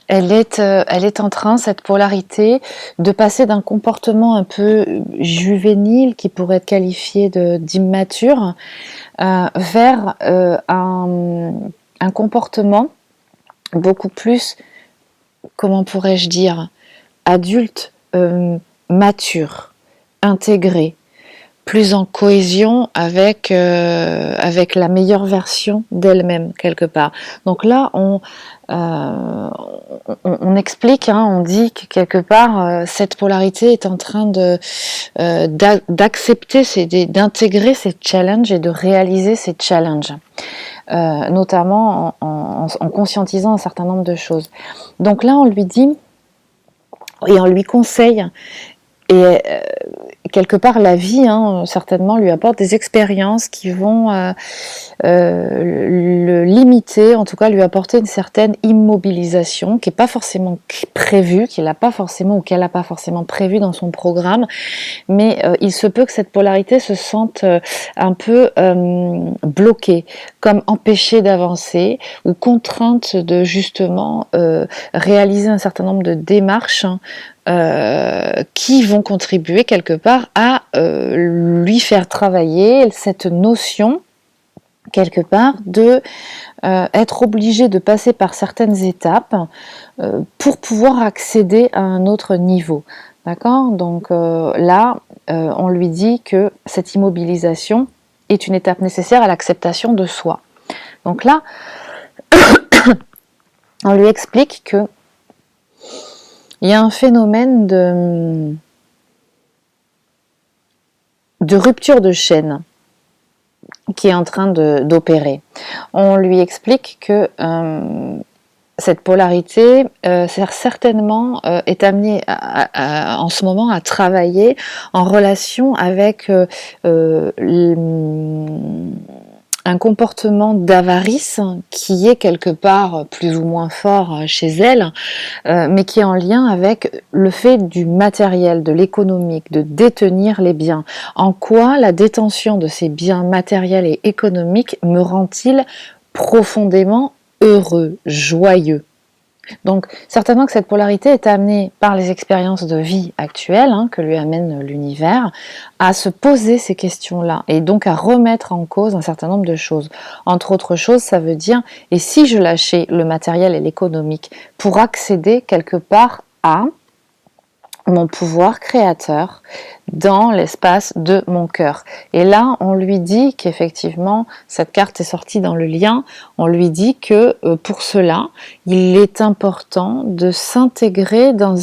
elle est en train, cette polarité, de passer d'un comportement un peu juvénile qui pourrait être qualifié d'immature vers un comportement beaucoup plus, comment pourrais-je dire, adulte, mature, intégré, plus en cohésion avec la meilleure version d'elle-même quelque part. Donc là, on explique, hein, on dit que quelque part cette polarité est en train d'accepter, d'intégrer ces challenges et de réaliser ces challenges, notamment en conscientisant un certain nombre de choses. Donc là, on lui dit et on lui conseille. Et quelque part, la vie, hein, certainement, lui apporte des expériences qui vont le limiter, en tout cas lui apporter une certaine immobilisation qui n'est pas forcément prévue, qu'il n'a pas forcément ou qu'elle n'a pas forcément prévue dans son programme, mais il se peut que cette polarité se sente un peu bloquée, comme empêchée d'avancer ou contrainte de justement réaliser un certain nombre de démarches, hein, qui vont contribuer quelque part à lui faire travailler cette notion quelque part de être obligé de passer par certaines étapes pour pouvoir accéder à un autre niveau. D'accord ? Donc là, on lui dit que cette immobilisation est une étape nécessaire à l'acceptation de soi. Donc là, on lui explique que il y a un phénomène de rupture de chaîne qui est en train d'opérer. On lui explique que cette polarité certainement est amenée en ce moment à travailler en relation avec un comportement d'avarice qui est quelque part plus ou moins fort chez elle, mais qui est en lien avec le fait du matériel, de l'économique, de détenir les biens. En quoi la détention de ces biens matériels et économiques me rend-il profondément heureux, joyeux? Donc certainement que cette polarité est amenée par les expériences de vie actuelles, hein, que lui amène l'univers, à se poser ces questions-là et donc à remettre en cause un certain nombre de choses. Entre autres choses, ça veut dire, et si je lâchais le matériel et l'économique pour accéder quelque part à mon pouvoir créateur dans l'espace de mon cœur. Et là, on lui dit qu'effectivement, cette carte est sortie dans le lien, on lui dit que pour cela, il est important de s'intégrer dans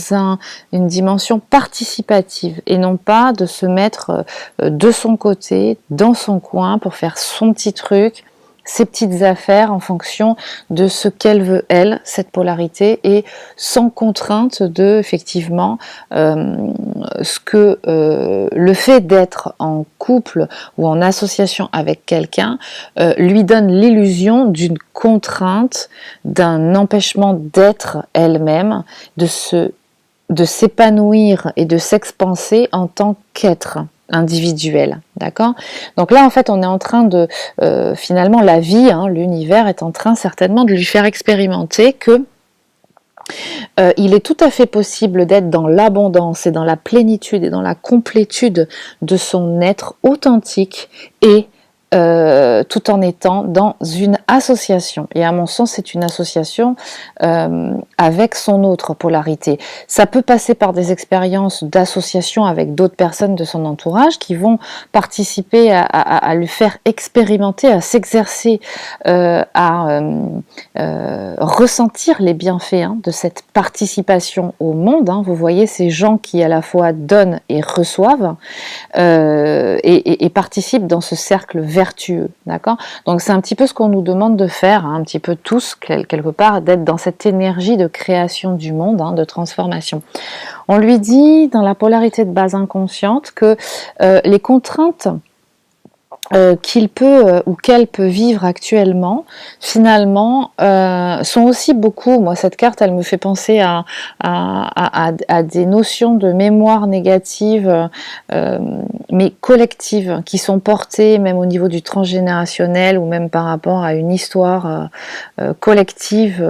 une dimension participative et non pas de se mettre de son côté, dans son coin, pour faire son petit truc, ses petites affaires en fonction de ce qu'elle veut, elle, cette polarité, et sans contrainte de, effectivement, ce que le fait d'être en couple ou en association avec quelqu'un lui donne l'illusion d'une contrainte, d'un empêchement d'être elle-même, de s'épanouir et de s'expanser en tant qu'être individuel, d'accord? Donc là, en fait, on est en train de, finalement, la vie, hein, l'univers est en train certainement de lui faire expérimenter que il est tout à fait possible d'être dans l'abondance et dans la plénitude et dans la complétude de son être authentique et tout en étant dans une association. Et à mon sens, c'est une association avec son autre polarité. Ça peut passer par des expériences d'association avec d'autres personnes de son entourage qui vont participer à lui faire expérimenter, à s'exercer, à ressentir les bienfaits, hein, de cette participation au monde. Hein. Vous voyez ces gens qui à la fois donnent et reçoivent et participent dans ce cercle vertueux, d'accord ? Donc c'est un petit peu ce qu'on nous demande de faire, hein, un petit peu tous, quelque part, d'être dans cette énergie de création du monde, hein, de transformation. On lui dit, dans la polarité de base inconsciente, que les contraintes qu'il peut ou qu'elle peut vivre actuellement, finalement, sont aussi beaucoup. Moi, cette carte, elle me fait penser à des notions de mémoire négative, mais collectives, qui sont portées même au niveau du transgénérationnel ou même par rapport à une histoire collective,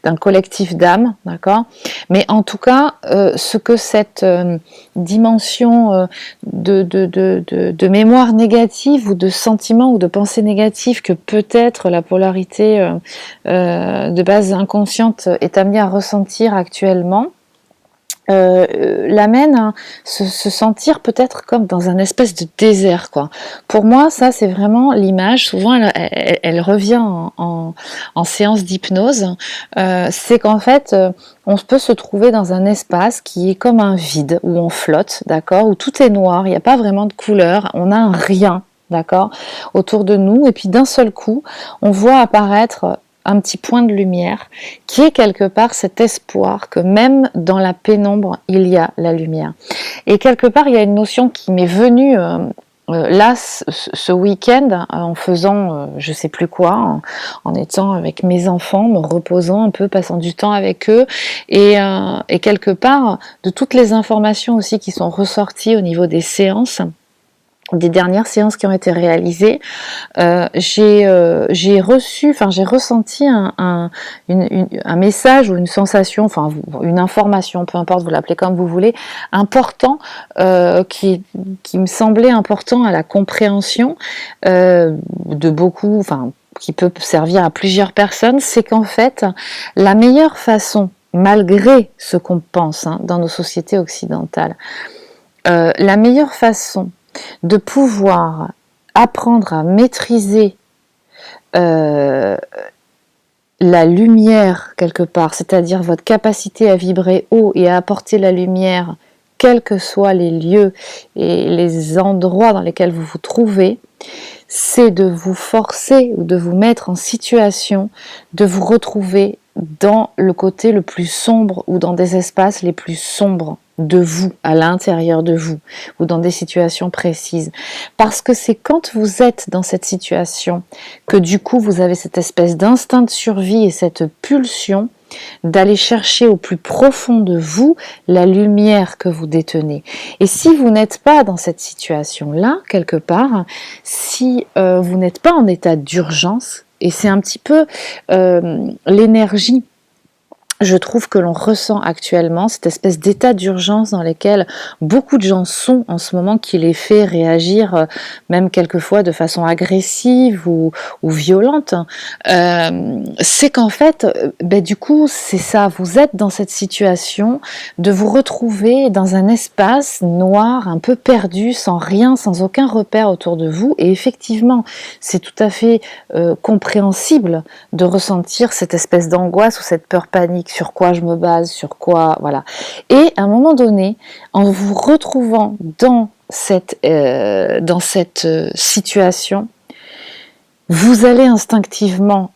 d'un collectif d'âmes, d'accord ? Mais en tout cas, ce que cette dimension de mémoire négative ou de sentiments ou de pensées négatives que peut-être la polarité de base inconsciente est amenée à ressentir actuellement, l'amène à se sentir peut-être comme dans un espèce de désert, quoi. Pour moi, ça c'est vraiment l'image, souvent elle revient en séance d'hypnose, c'est qu'en fait, on peut se trouver dans un espace qui est comme un vide, où on flotte, d'accord, où tout est noir, il n'y a pas vraiment de couleur, on a un rien, d'accord, autour de nous, et puis d'un seul coup, on voit apparaître un petit point de lumière qui est quelque part cet espoir que même dans la pénombre, il y a la lumière. Et quelque part, il y a une notion qui m'est venue là, ce week-end, en faisant je sais plus quoi, en étant avec mes enfants, me reposant un peu, passant du temps avec eux, et quelque part, de toutes les informations aussi qui sont ressorties au niveau des séances, des dernières séances qui ont été réalisées, j'ai reçu, enfin j'ai ressenti un message ou une sensation, enfin une information, peu importe, vous l'appelez comme vous voulez, important, qui me semblait important à la compréhension de beaucoup, enfin qui peut servir à plusieurs personnes, c'est qu'en fait la meilleure façon, malgré ce qu'on pense dans nos sociétés occidentales, la meilleure façon de pouvoir apprendre à maîtriser la lumière quelque part, c'est-à-dire votre capacité à vibrer haut et à apporter la lumière, quels que soient les lieux et les endroits dans lesquels vous vous trouvez, c'est de vous forcer ou de vous mettre en situation de vous retrouver dans le côté le plus sombre ou dans des espaces les plus sombres de vous, à l'intérieur de vous, ou dans des situations précises. Parce que c'est quand vous êtes dans cette situation que du coup vous avez cette espèce d'instinct de survie et cette pulsion d'aller chercher au plus profond de vous la lumière que vous détenez. Et si vous n'êtes pas dans cette situation-là, quelque part, si vous n'êtes pas en état d'urgence, et c'est un petit peu l'énergie, je trouve que l'on ressent actuellement, cette espèce d'état d'urgence dans lequel beaucoup de gens sont en ce moment, qui les fait réagir même quelquefois de façon agressive ou violente, c'est qu'en fait, du coup, c'est ça, vous êtes dans cette situation de vous retrouver dans un espace noir, un peu perdu, sans rien, sans aucun repère autour de vous, et effectivement, c'est tout à fait compréhensible de ressentir cette espèce d'angoisse ou cette peur panique. Sur quoi je me base, sur quoi, voilà. Et à un moment donné, en vous retrouvant dans cette situation, vous allez instinctivement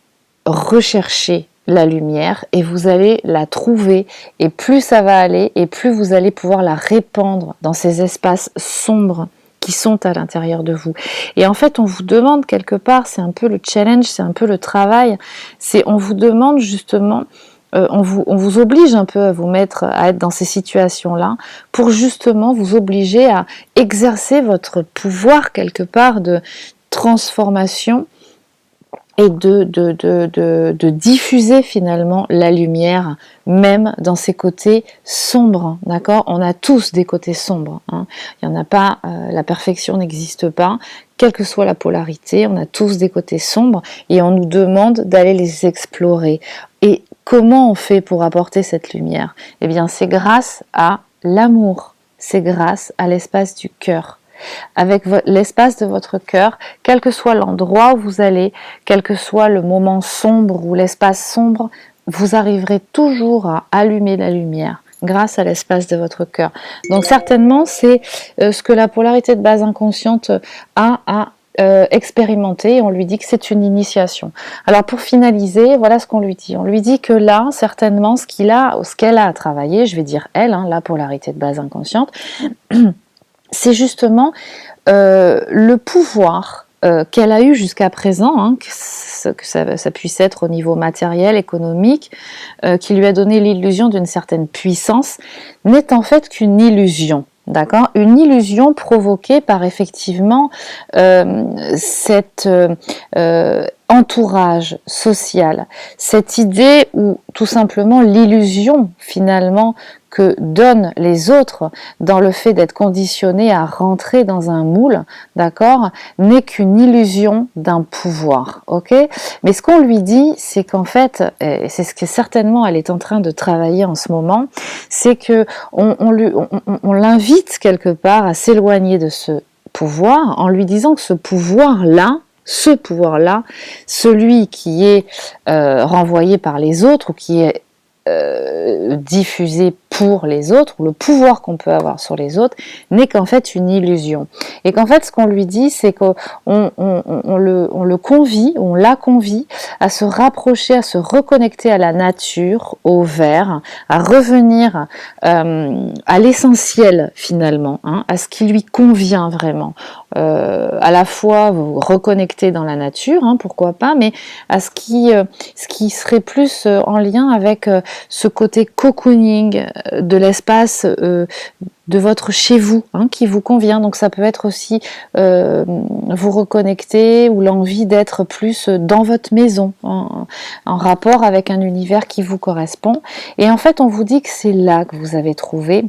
rechercher la lumière et vous allez la trouver, et plus ça va aller et plus vous allez pouvoir la répandre dans ces espaces sombres qui sont à l'intérieur de vous. Et en fait, on vous demande quelque part, c'est un peu le challenge, c'est un peu le travail, on vous demande justement, on vous oblige un peu à vous mettre, à être dans ces situations-là, pour justement vous obliger à exercer votre pouvoir quelque part de transformation et de diffuser finalement la lumière, même dans ces côtés sombres, d'accord ? On a tous des côtés sombres, hein. Il n'y en a pas, la perfection n'existe pas, quelle que soit la polarité, on a tous des côtés sombres, et on nous demande d'aller les explorer. Et comment on fait pour apporter cette lumière ? Eh bien, c'est grâce à l'amour, c'est grâce à l'espace du cœur. Avec l'espace de votre cœur, quel que soit l'endroit où vous allez, quel que soit le moment sombre ou l'espace sombre, vous arriverez toujours à allumer la lumière grâce à l'espace de votre cœur. Donc certainement, c'est ce que la polarité de base inconsciente a à expérimenter, et on lui dit que c'est une initiation. Alors pour finaliser, voilà ce qu'on lui dit. On lui dit que là, certainement, ce qu'elle a à travailler, je vais dire elle, la polarité de base inconsciente, c'est justement le pouvoir qu'elle a eu jusqu'à présent, que ça puisse être au niveau matériel, économique, qui lui a donné l'illusion d'une certaine puissance, n'est en fait qu'une illusion. D'accord ? Une illusion provoquée par effectivement cette entourage social, cette idée ou tout simplement l'illusion finalement que donnent les autres dans le fait d'être conditionné à rentrer dans un moule, d'accord, n'est qu'une illusion d'un pouvoir, ok? Mais ce qu'on lui dit, c'est qu'en fait, et c'est ce que certainement elle est en train de travailler en ce moment, c'est que on l'invite quelque part à s'éloigner de ce pouvoir en lui disant que ce pouvoir-là, celui qui est renvoyé par les autres ou qui est diffusé pour les autres, ou le pouvoir qu'on peut avoir sur les autres, n'est qu'en fait une illusion. Et qu'en fait, ce qu'on lui dit, c'est qu'on le convie, on la convie à se rapprocher, à se reconnecter à la nature, au vert, à revenir à l'essentiel finalement, hein, à ce qui lui convient vraiment. À la fois vous reconnecter dans la nature, hein, pourquoi pas, mais à ce qui serait plus en lien avec ce côté cocooning de l'espace de votre chez vous, hein, qui vous convient. Donc ça peut être aussi vous reconnecter ou l'envie d'être plus dans votre maison, en rapport avec un univers qui vous correspond. Et en fait, on vous dit que c'est là que vous avez trouvé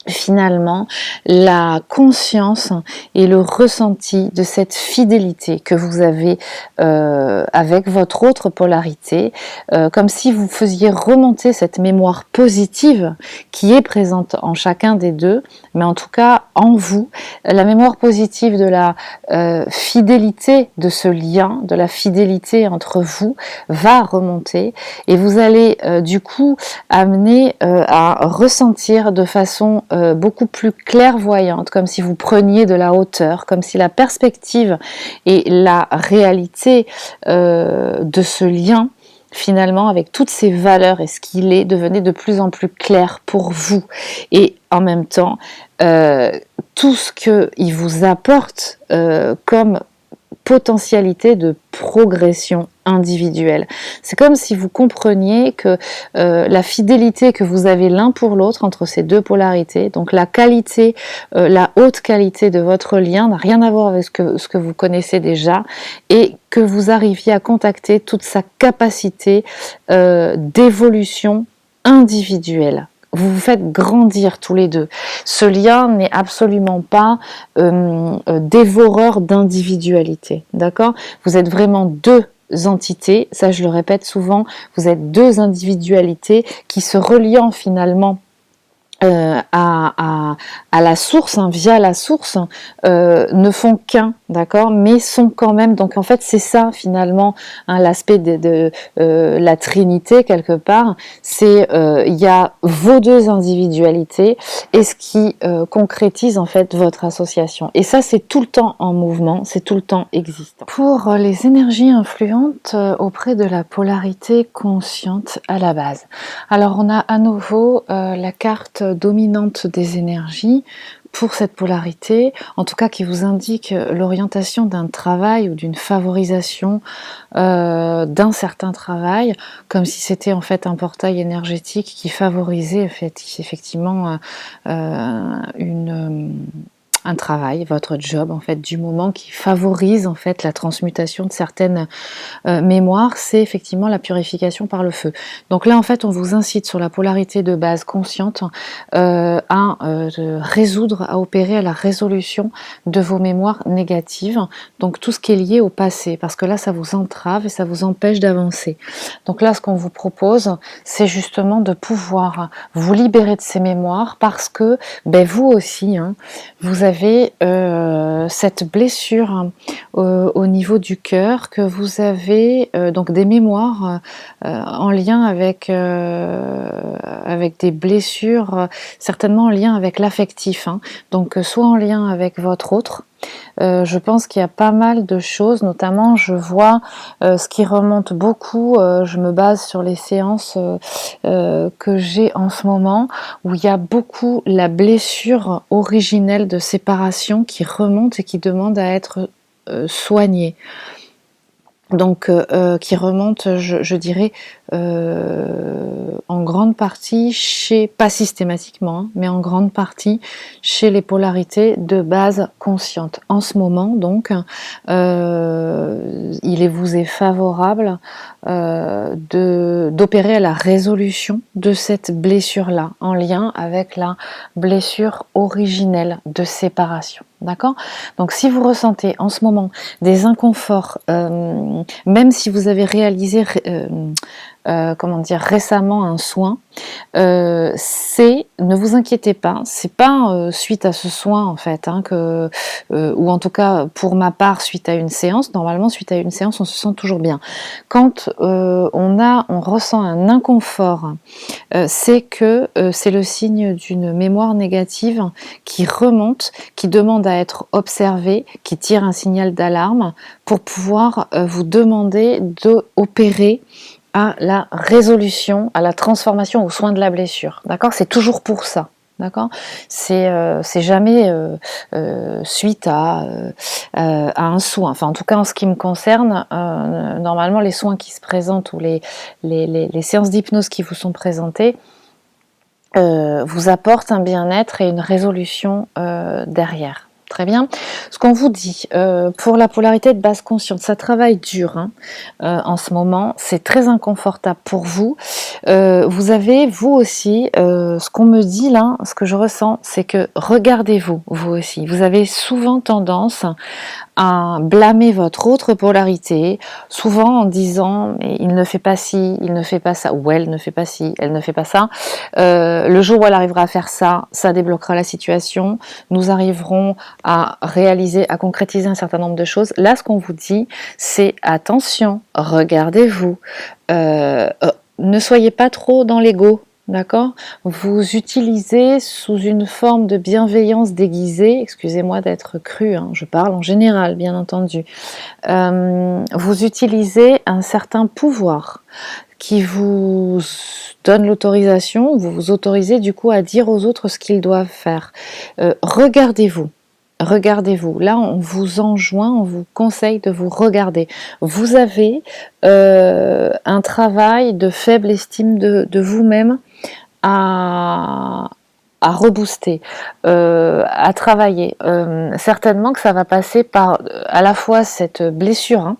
finalement la conscience et le ressenti de cette fidélité que vous avez avec votre autre polarité, comme si vous faisiez remonter cette mémoire positive qui est présente en chacun des deux, mais en tout cas en vous, la mémoire positive de la fidélité de ce lien, de la fidélité entre vous va remonter et vous allez du coup amener à ressentir de façon beaucoup plus clairvoyante, comme si vous preniez de la hauteur, comme si la perspective et la réalité de ce lien finalement avec toutes ces valeurs et ce qu'il est devenait de plus en plus clair pour vous et en même temps tout ce qu'il vous apporte comme potentialité de progression individuelle. C'est comme si vous compreniez que la fidélité que vous avez l'un pour l'autre entre ces deux polarités, donc la qualité, la haute qualité de votre lien n'a rien à voir avec ce que vous connaissez déjà et que vous arriviez à contacter toute sa capacité d'évolution individuelle. Vous vous faites grandir tous les deux. Ce lien n'est absolument pas dévoreur d'individualité, d'accord? Vous êtes vraiment deux entités, ça je le répète souvent, vous êtes deux individualités qui se reliant finalement à la source, hein, via la source, ne font qu'un, d'accord, mais sont quand même, donc en fait c'est ça finalement, hein, l'aspect de la Trinité quelque part, c'est il y a vos deux individualités et ce qui concrétise en fait votre association. Et ça c'est tout le temps en mouvement, c'est tout le temps existant. Pour les énergies influentes auprès de la polarité consciente à la base. Alors on a à nouveau la carte dominante des énergies pour cette polarité, en tout cas qui vous indique l'orientation d'un travail ou d'une favorisation d'un certain travail, comme si c'était en fait un portail énergétique qui favorisait effectivement un travail, votre job en fait du moment, qui favorise en fait la transmutation de certaines mémoires, c'est effectivement la purification par le feu. Donc là en fait on vous incite sur la polarité de base consciente à résoudre, à opérer à la résolution de vos mémoires négatives, donc tout ce qui est lié au passé, parce que là ça vous entrave et ça vous empêche d'avancer. Donc là ce qu'on vous propose, c'est justement de pouvoir vous libérer de ces mémoires, parce que vous aussi, hein, vous avez cette blessure au niveau du cœur, que vous avez donc des mémoires en lien avec des blessures, certainement en lien avec l'affectif, hein, donc soit en lien avec votre autre. Je pense qu'il y a pas mal de choses, notamment je vois ce qui remonte beaucoup, je me base sur les séances que j'ai en ce moment, où il y a beaucoup la blessure originelle de séparation qui remonte et qui demande à être soignée. Donc qui remonte, je dirais, en grande partie chez, pas systématiquement, hein, mais en grande partie chez les polarités de base consciente. En ce moment, donc, vous est favorable d'opérer à la résolution de cette blessure-là, en lien avec la blessure originelle de séparation. D'accord? Donc si vous ressentez en ce moment des inconforts, même si vous avez réalisé comment dire, récemment un soin, ne vous inquiétez pas, c'est pas suite à ce soin en fait, hein, ou en tout cas pour ma part suite à une séance. Normalement suite à une séance on se sent toujours bien. Quand on ressent un inconfort, c'est que c'est le signe d'une mémoire négative qui remonte, qui demande à être observée, qui tire un signal d'alarme pour pouvoir vous demander d'opérer à la résolution, à la transformation, aux soins de la blessure. D'accord? C'est toujours pour ça. D'accord? C'est jamais suite à un soin. Enfin, en tout cas, en ce qui me concerne, normalement, les soins qui se présentent ou les séances d'hypnose qui vous sont présentées vous apportent un bien-être et une résolution derrière. Très bien. Ce qu'on vous dit, pour la polarité de base consciente, ça travaille dur hein, en ce moment, c'est très inconfortable pour vous. Vous avez, vous aussi, ce qu'on me dit là, ce que je ressens, c'est que regardez-vous, vous aussi. Vous avez souvent tendance à blâmer votre autre polarité, souvent en disant mais il ne fait pas ci, il ne fait pas ça, ou elle ne fait pas ci, elle ne fait pas ça. Le jour où elle arrivera à faire ça, ça débloquera la situation. Nous arriverons à réaliser, à concrétiser un certain nombre de choses. Là, ce qu'on vous dit, c'est attention, regardez-vous, ne soyez pas trop dans l'ego. D'accord? Vous utilisez sous une forme de bienveillance déguisée, excusez-moi d'être cru, hein, je parle en général bien entendu, vous utilisez un certain pouvoir qui vous donne l'autorisation, vous vous autorisez du coup à dire aux autres ce qu'ils doivent faire. Regardez-vous. Regardez-vous. Là, on vous enjoint, on vous conseille de vous regarder. Vous avez un travail de faible estime de vous-même à rebooster, à travailler. Certainement que ça va passer par à la fois cette blessure, hein,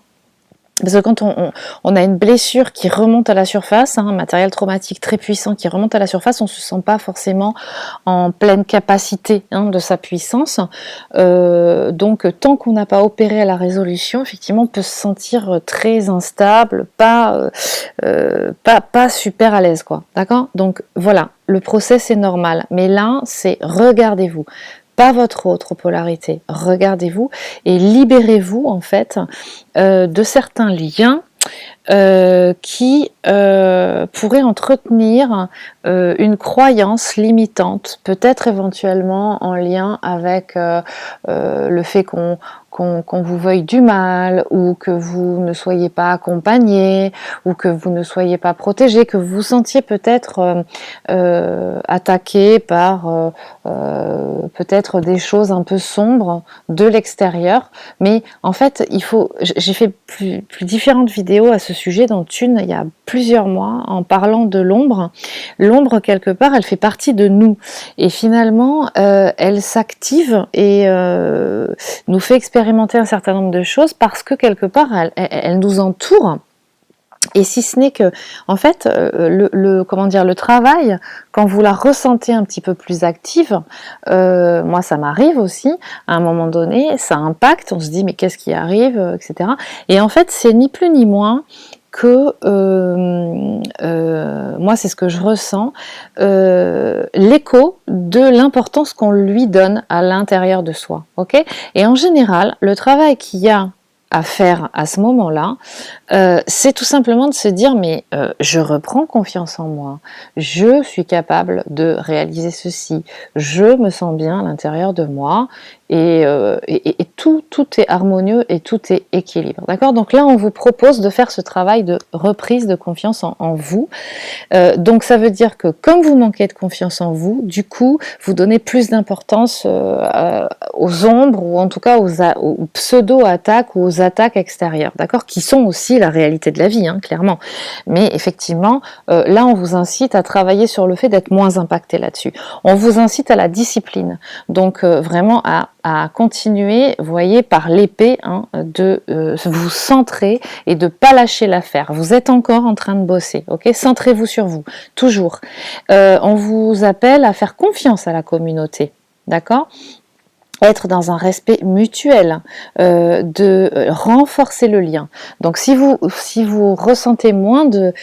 parce que quand on a une blessure qui remonte à la surface, hein, un matériel traumatique très puissant qui remonte à la surface, on ne se sent pas forcément en pleine capacité hein, de sa puissance. Donc tant qu'on n'a pas opéré à la résolution, effectivement, on peut se sentir très instable, pas super à l'aise, quoi. D'accord? Donc voilà, le process est normal. Mais là, c'est regardez-vous. Pas votre autre polarité. Regardez-vous et libérez-vous en fait de certains liens qui pourraient entretenir une croyance limitante, peut-être éventuellement en lien avec le fait qu'on vous veuille du mal, ou que vous ne soyez pas accompagné, ou que vous ne soyez pas protégé, que vous vous sentiez peut-être attaqué par peut-être des choses un peu sombres de l'extérieur. Mais en fait, j'ai fait différentes vidéos à ce sujet, dont une il y a plusieurs mois, en parlant de l'ombre. L'ombre, quelque part, elle fait partie de nous. Et finalement, elle s'active et nous fait expérimenter un certain nombre de choses parce que, quelque part, elle nous entoure. Et si ce n'est que, en fait, le travail, quand vous la ressentez un petit peu plus active, moi ça m'arrive aussi, à un moment donné, ça impacte, on se dit mais qu'est-ce qui arrive, etc. Et en fait, c'est ni plus ni moins que, moi c'est ce que je ressens, l'écho de l'importance qu'on lui donne à l'intérieur de soi. Ok ? Et en général, le travail qu'il y a à faire à ce moment-là, c'est tout simplement de se dire mais je reprends confiance en moi, je suis capable de réaliser ceci, je me sens bien à l'intérieur de moi et tout est harmonieux et tout est équilibre. D'accord? Donc là, on vous propose de faire ce travail de reprise de confiance en vous. Donc ça veut dire que comme vous manquez de confiance en vous, du coup, vous donnez plus d'importance aux ombres ou en tout cas aux pseudo-attaques ou aux attaques extérieures, d'accord, qui sont aussi la réalité de la vie, hein, clairement. Mais effectivement, là, on vous incite à travailler sur le fait d'être moins impacté là-dessus. On vous incite à la discipline, donc vraiment à continuer, vous voyez, par l'épée, hein, de vous centrer et de pas lâcher l'affaire. Vous êtes encore en train de bosser, ok? Centrez-vous sur vous, toujours. On vous appelle à faire confiance à la communauté, d'accord? Être dans un respect mutuel, de renforcer le lien. Donc si vous ressentez moins de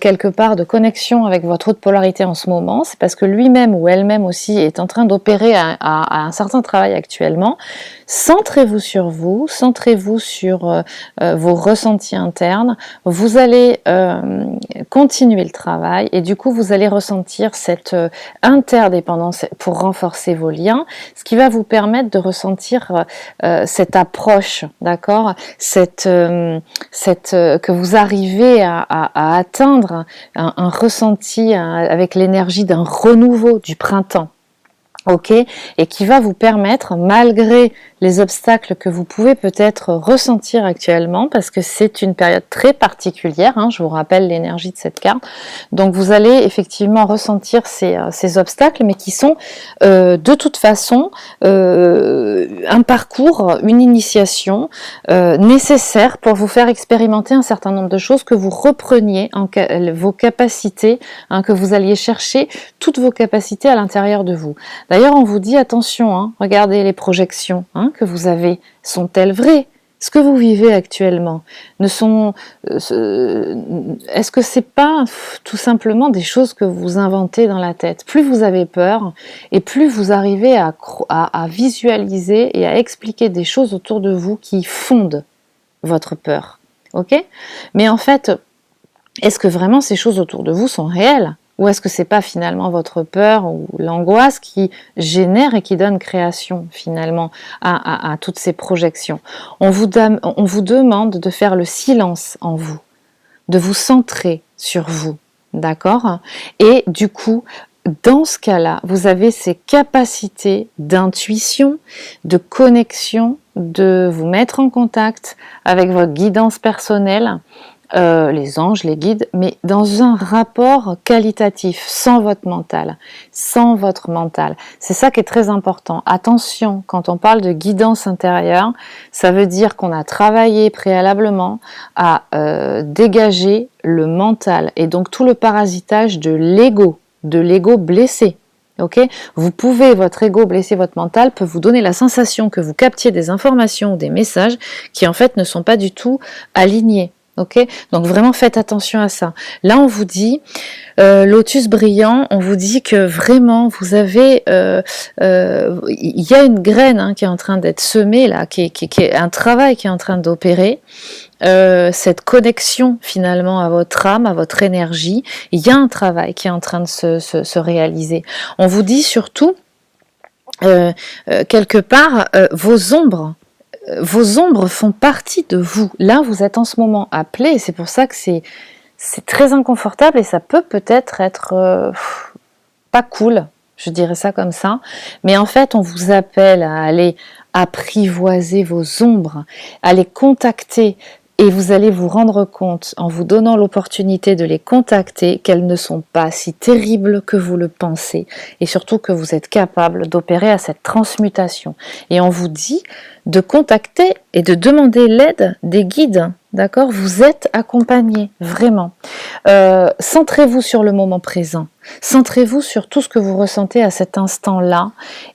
quelque part de connexion avec votre autre polarité en ce moment, c'est parce que lui-même ou elle-même aussi est en train d'opérer à un certain travail actuellement. Centrez-vous sur vous, centrez-vous sur vos ressentis internes. Vous allez continuer le travail et du coup vous allez ressentir cette interdépendance pour renforcer vos liens, ce qui va vous permettre de ressentir cette approche, d'accord, que vous arrivez à atteindre un ressenti avec l'énergie d'un renouveau du printemps. Ok, et qui va vous permettre, malgré les obstacles que vous pouvez peut-être ressentir actuellement, parce que c'est une période très particulière, hein, je vous rappelle l'énergie de cette carte, donc vous allez effectivement ressentir ces obstacles, mais qui sont de toute façon un parcours, une initiation nécessaire pour vous faire expérimenter un certain nombre de choses, que vous repreniez vos capacités, hein, que vous alliez chercher toutes vos capacités à l'intérieur de vous. D'ailleurs, on vous dit attention, hein, regardez les projections que vous avez, sont-elles vraies? Ce que vous vivez actuellement, est-ce que c'est pas tout simplement des choses que vous inventez dans la tête? Plus vous avez peur et plus vous arrivez à visualiser et à expliquer des choses autour de vous qui fondent votre peur. Ok? Mais en fait, est-ce que vraiment ces choses autour de vous sont réelles? Ou est-ce que c'est pas finalement votre peur ou l'angoisse qui génère et qui donne création finalement à toutes ces projections? On vous demande de faire le silence en vous, de vous centrer sur vous, d'accord? Et du coup, dans ce cas-là, vous avez ces capacités d'intuition, de connexion, de vous mettre en contact avec votre guidance personnelle, les anges, les guides, mais dans un rapport qualitatif, sans votre mental, sans votre mental. C'est ça qui est très important. Attention, quand on parle de guidance intérieure, ça veut dire qu'on a travaillé préalablement à dégager le mental et donc tout le parasitage de l'ego blessé. Okay, vous pouvez, votre ego blessé, votre mental peut vous donner la sensation que vous captiez des informations ou des messages qui en fait ne sont pas du tout alignés. Okay, donc vraiment faites attention à ça. Là on vous dit, lotus brillant, on vous dit que vraiment vous avez, il y a une graine qui est en train d'être semée là, qui est un travail qui est en train d'opérer. Cette connexion finalement à votre âme, à votre énergie, il y a un travail qui est en train de se réaliser. On vous dit surtout, quelque part, vos ombres font partie de vous. Là, vous êtes en ce moment appelé, et c'est pour ça que c'est très inconfortable et ça peut-être être pas cool, je dirais ça comme ça. Mais en fait, on vous appelle à aller apprivoiser vos ombres, à les contacter. Et vous allez vous rendre compte, en vous donnant l'opportunité de les contacter, qu'elles ne sont pas si terribles que vous le pensez. Et surtout que vous êtes capable d'opérer à cette transmutation. Et on vous dit de contacter et de demander l'aide des guides. D'accord? Vous êtes accompagné, vraiment. Centrez-vous sur le moment présent. Centrez-vous sur tout ce que vous ressentez à cet instant-là.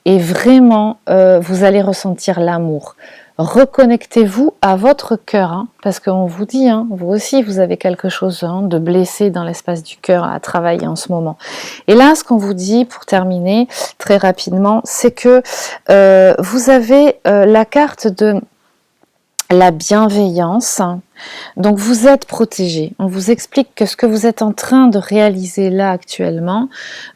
Et vraiment, vous allez ressentir l'amour. Reconnectez-vous à votre cœur, parce qu'on vous dit, vous aussi, vous avez quelque chose de blessé dans l'espace du cœur à travailler en ce moment. Et là, ce qu'on vous dit, pour terminer très rapidement, c'est que vous avez la carte la bienveillance. Donc vous êtes protégé. On vous explique que ce que vous êtes en train de réaliser là actuellement,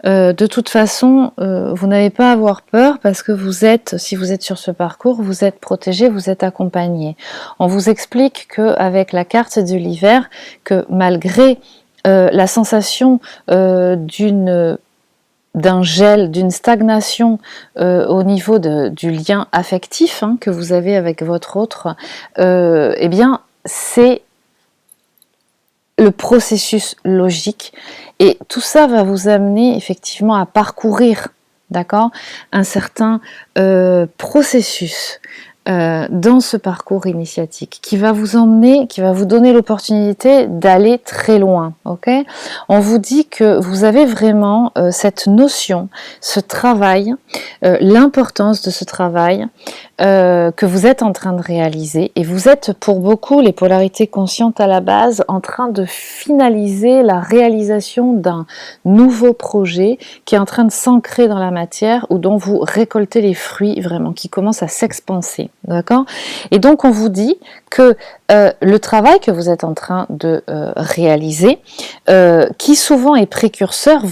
de toute façon, vous n'avez pas à avoir peur parce que vous êtes, si vous êtes sur ce parcours, vous êtes protégé, vous êtes accompagné. On vous explique qu'avec la carte de l'hiver, que malgré la sensation d'un gel, d'une stagnation au niveau du lien affectif que vous avez avec votre autre, eh bien, c'est le processus logique et tout ça va vous amener effectivement à parcourir, d'accord, un certain processus dans ce parcours initiatique qui va vous emmener, qui va vous donner l'opportunité d'aller très loin, ok? On vous dit que vous avez vraiment cette notion, ce travail, l'importance de ce travail que vous êtes en train de réaliser et vous êtes pour beaucoup, les polarités conscientes à la base, en train de finaliser la réalisation d'un nouveau projet qui est en train de s'ancrer dans la matière ou dont vous récoltez les fruits vraiment, qui commencent à s'expanser, d'accord? Et donc on vous dit que le travail que vous êtes en train de réaliser, qui souvent est précurseur,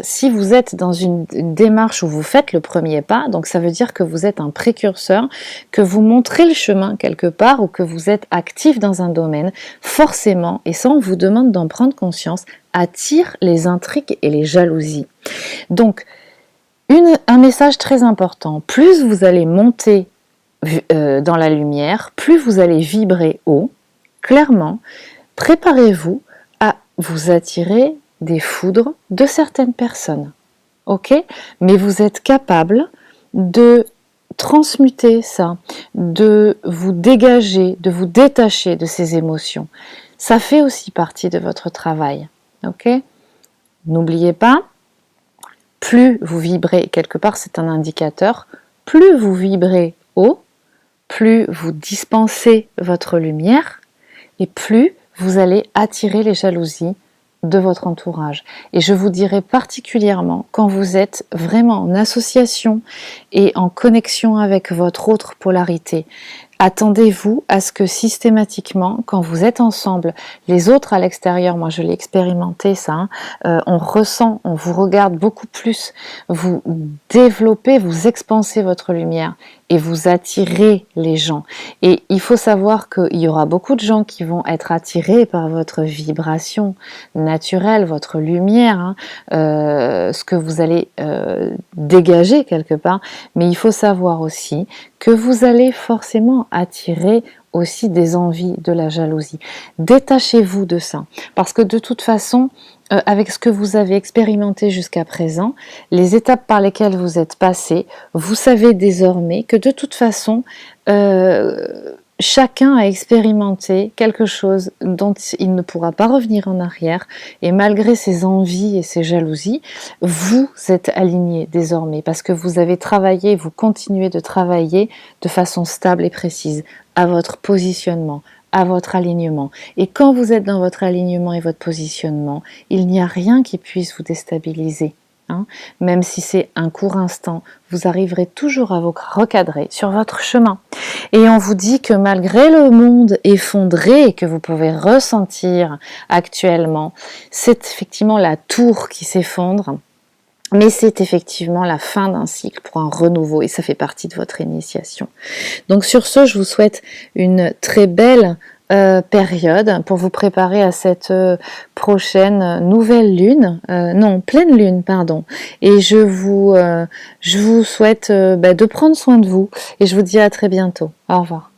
si vous êtes dans une démarche où vous faites le premier pas, donc ça veut dire que vous êtes un précurseur, que vous montrez le chemin quelque part ou que vous êtes actif dans un domaine, forcément, et ça on vous demande d'en prendre conscience, attire les intrigues et les jalousies. Donc, un message très important, plus vous allez monter dans la lumière, plus vous allez vibrer haut, clairement, préparez-vous à vous attirer des foudres de certaines personnes, ok? Mais vous êtes capable de transmuter ça, de vous dégager, de vous détacher de ces émotions. Ça fait aussi partie de votre travail, ok? N'oubliez pas, plus vous vibrez, quelque part c'est un indicateur, plus vous vibrez haut, plus vous dispensez votre lumière et plus vous allez attirer les jalousies de votre entourage. Et je vous dirais particulièrement quand vous êtes vraiment en association et en connexion avec votre autre polarité. Attendez-vous à ce que systématiquement, quand vous êtes ensemble, les autres à l'extérieur, moi je l'ai expérimenté ça, on ressent, on vous regarde beaucoup plus, vous développez, vous expansez votre lumière et vous attirez les gens. Et il faut savoir qu'il y aura beaucoup de gens qui vont être attirés par votre vibration naturelle, votre lumière, ce que vous allez dégager quelque part, mais il faut savoir aussi que vous allez forcément attirer aussi des envies, de la jalousie. Détachez-vous de ça, parce que de toute façon, avec ce que vous avez expérimenté jusqu'à présent, les étapes par lesquelles vous êtes passé, vous savez désormais que de toute façon, chacun a expérimenté quelque chose dont il ne pourra pas revenir en arrière, et malgré ses envies et ses jalousies, vous êtes aligné désormais, parce que vous avez travaillé, vous continuez de travailler de façon stable et précise, à votre positionnement, à votre alignement. Et quand vous êtes dans votre alignement et votre positionnement, il n'y a rien qui puisse vous déstabiliser. Même si c'est un court instant, vous arriverez toujours à vous recadrer sur votre chemin. Et on vous dit que malgré le monde effondré que vous pouvez ressentir actuellement, c'est effectivement la tour qui s'effondre, mais c'est effectivement la fin d'un cycle pour un renouveau et ça fait partie de votre initiation. Donc sur ce, je vous souhaite une très belle période pour vous préparer à cette prochaine nouvelle lune, pleine lune, pardon. Et je vous souhaite de prendre soin de vous et je vous dis à très bientôt. Au revoir.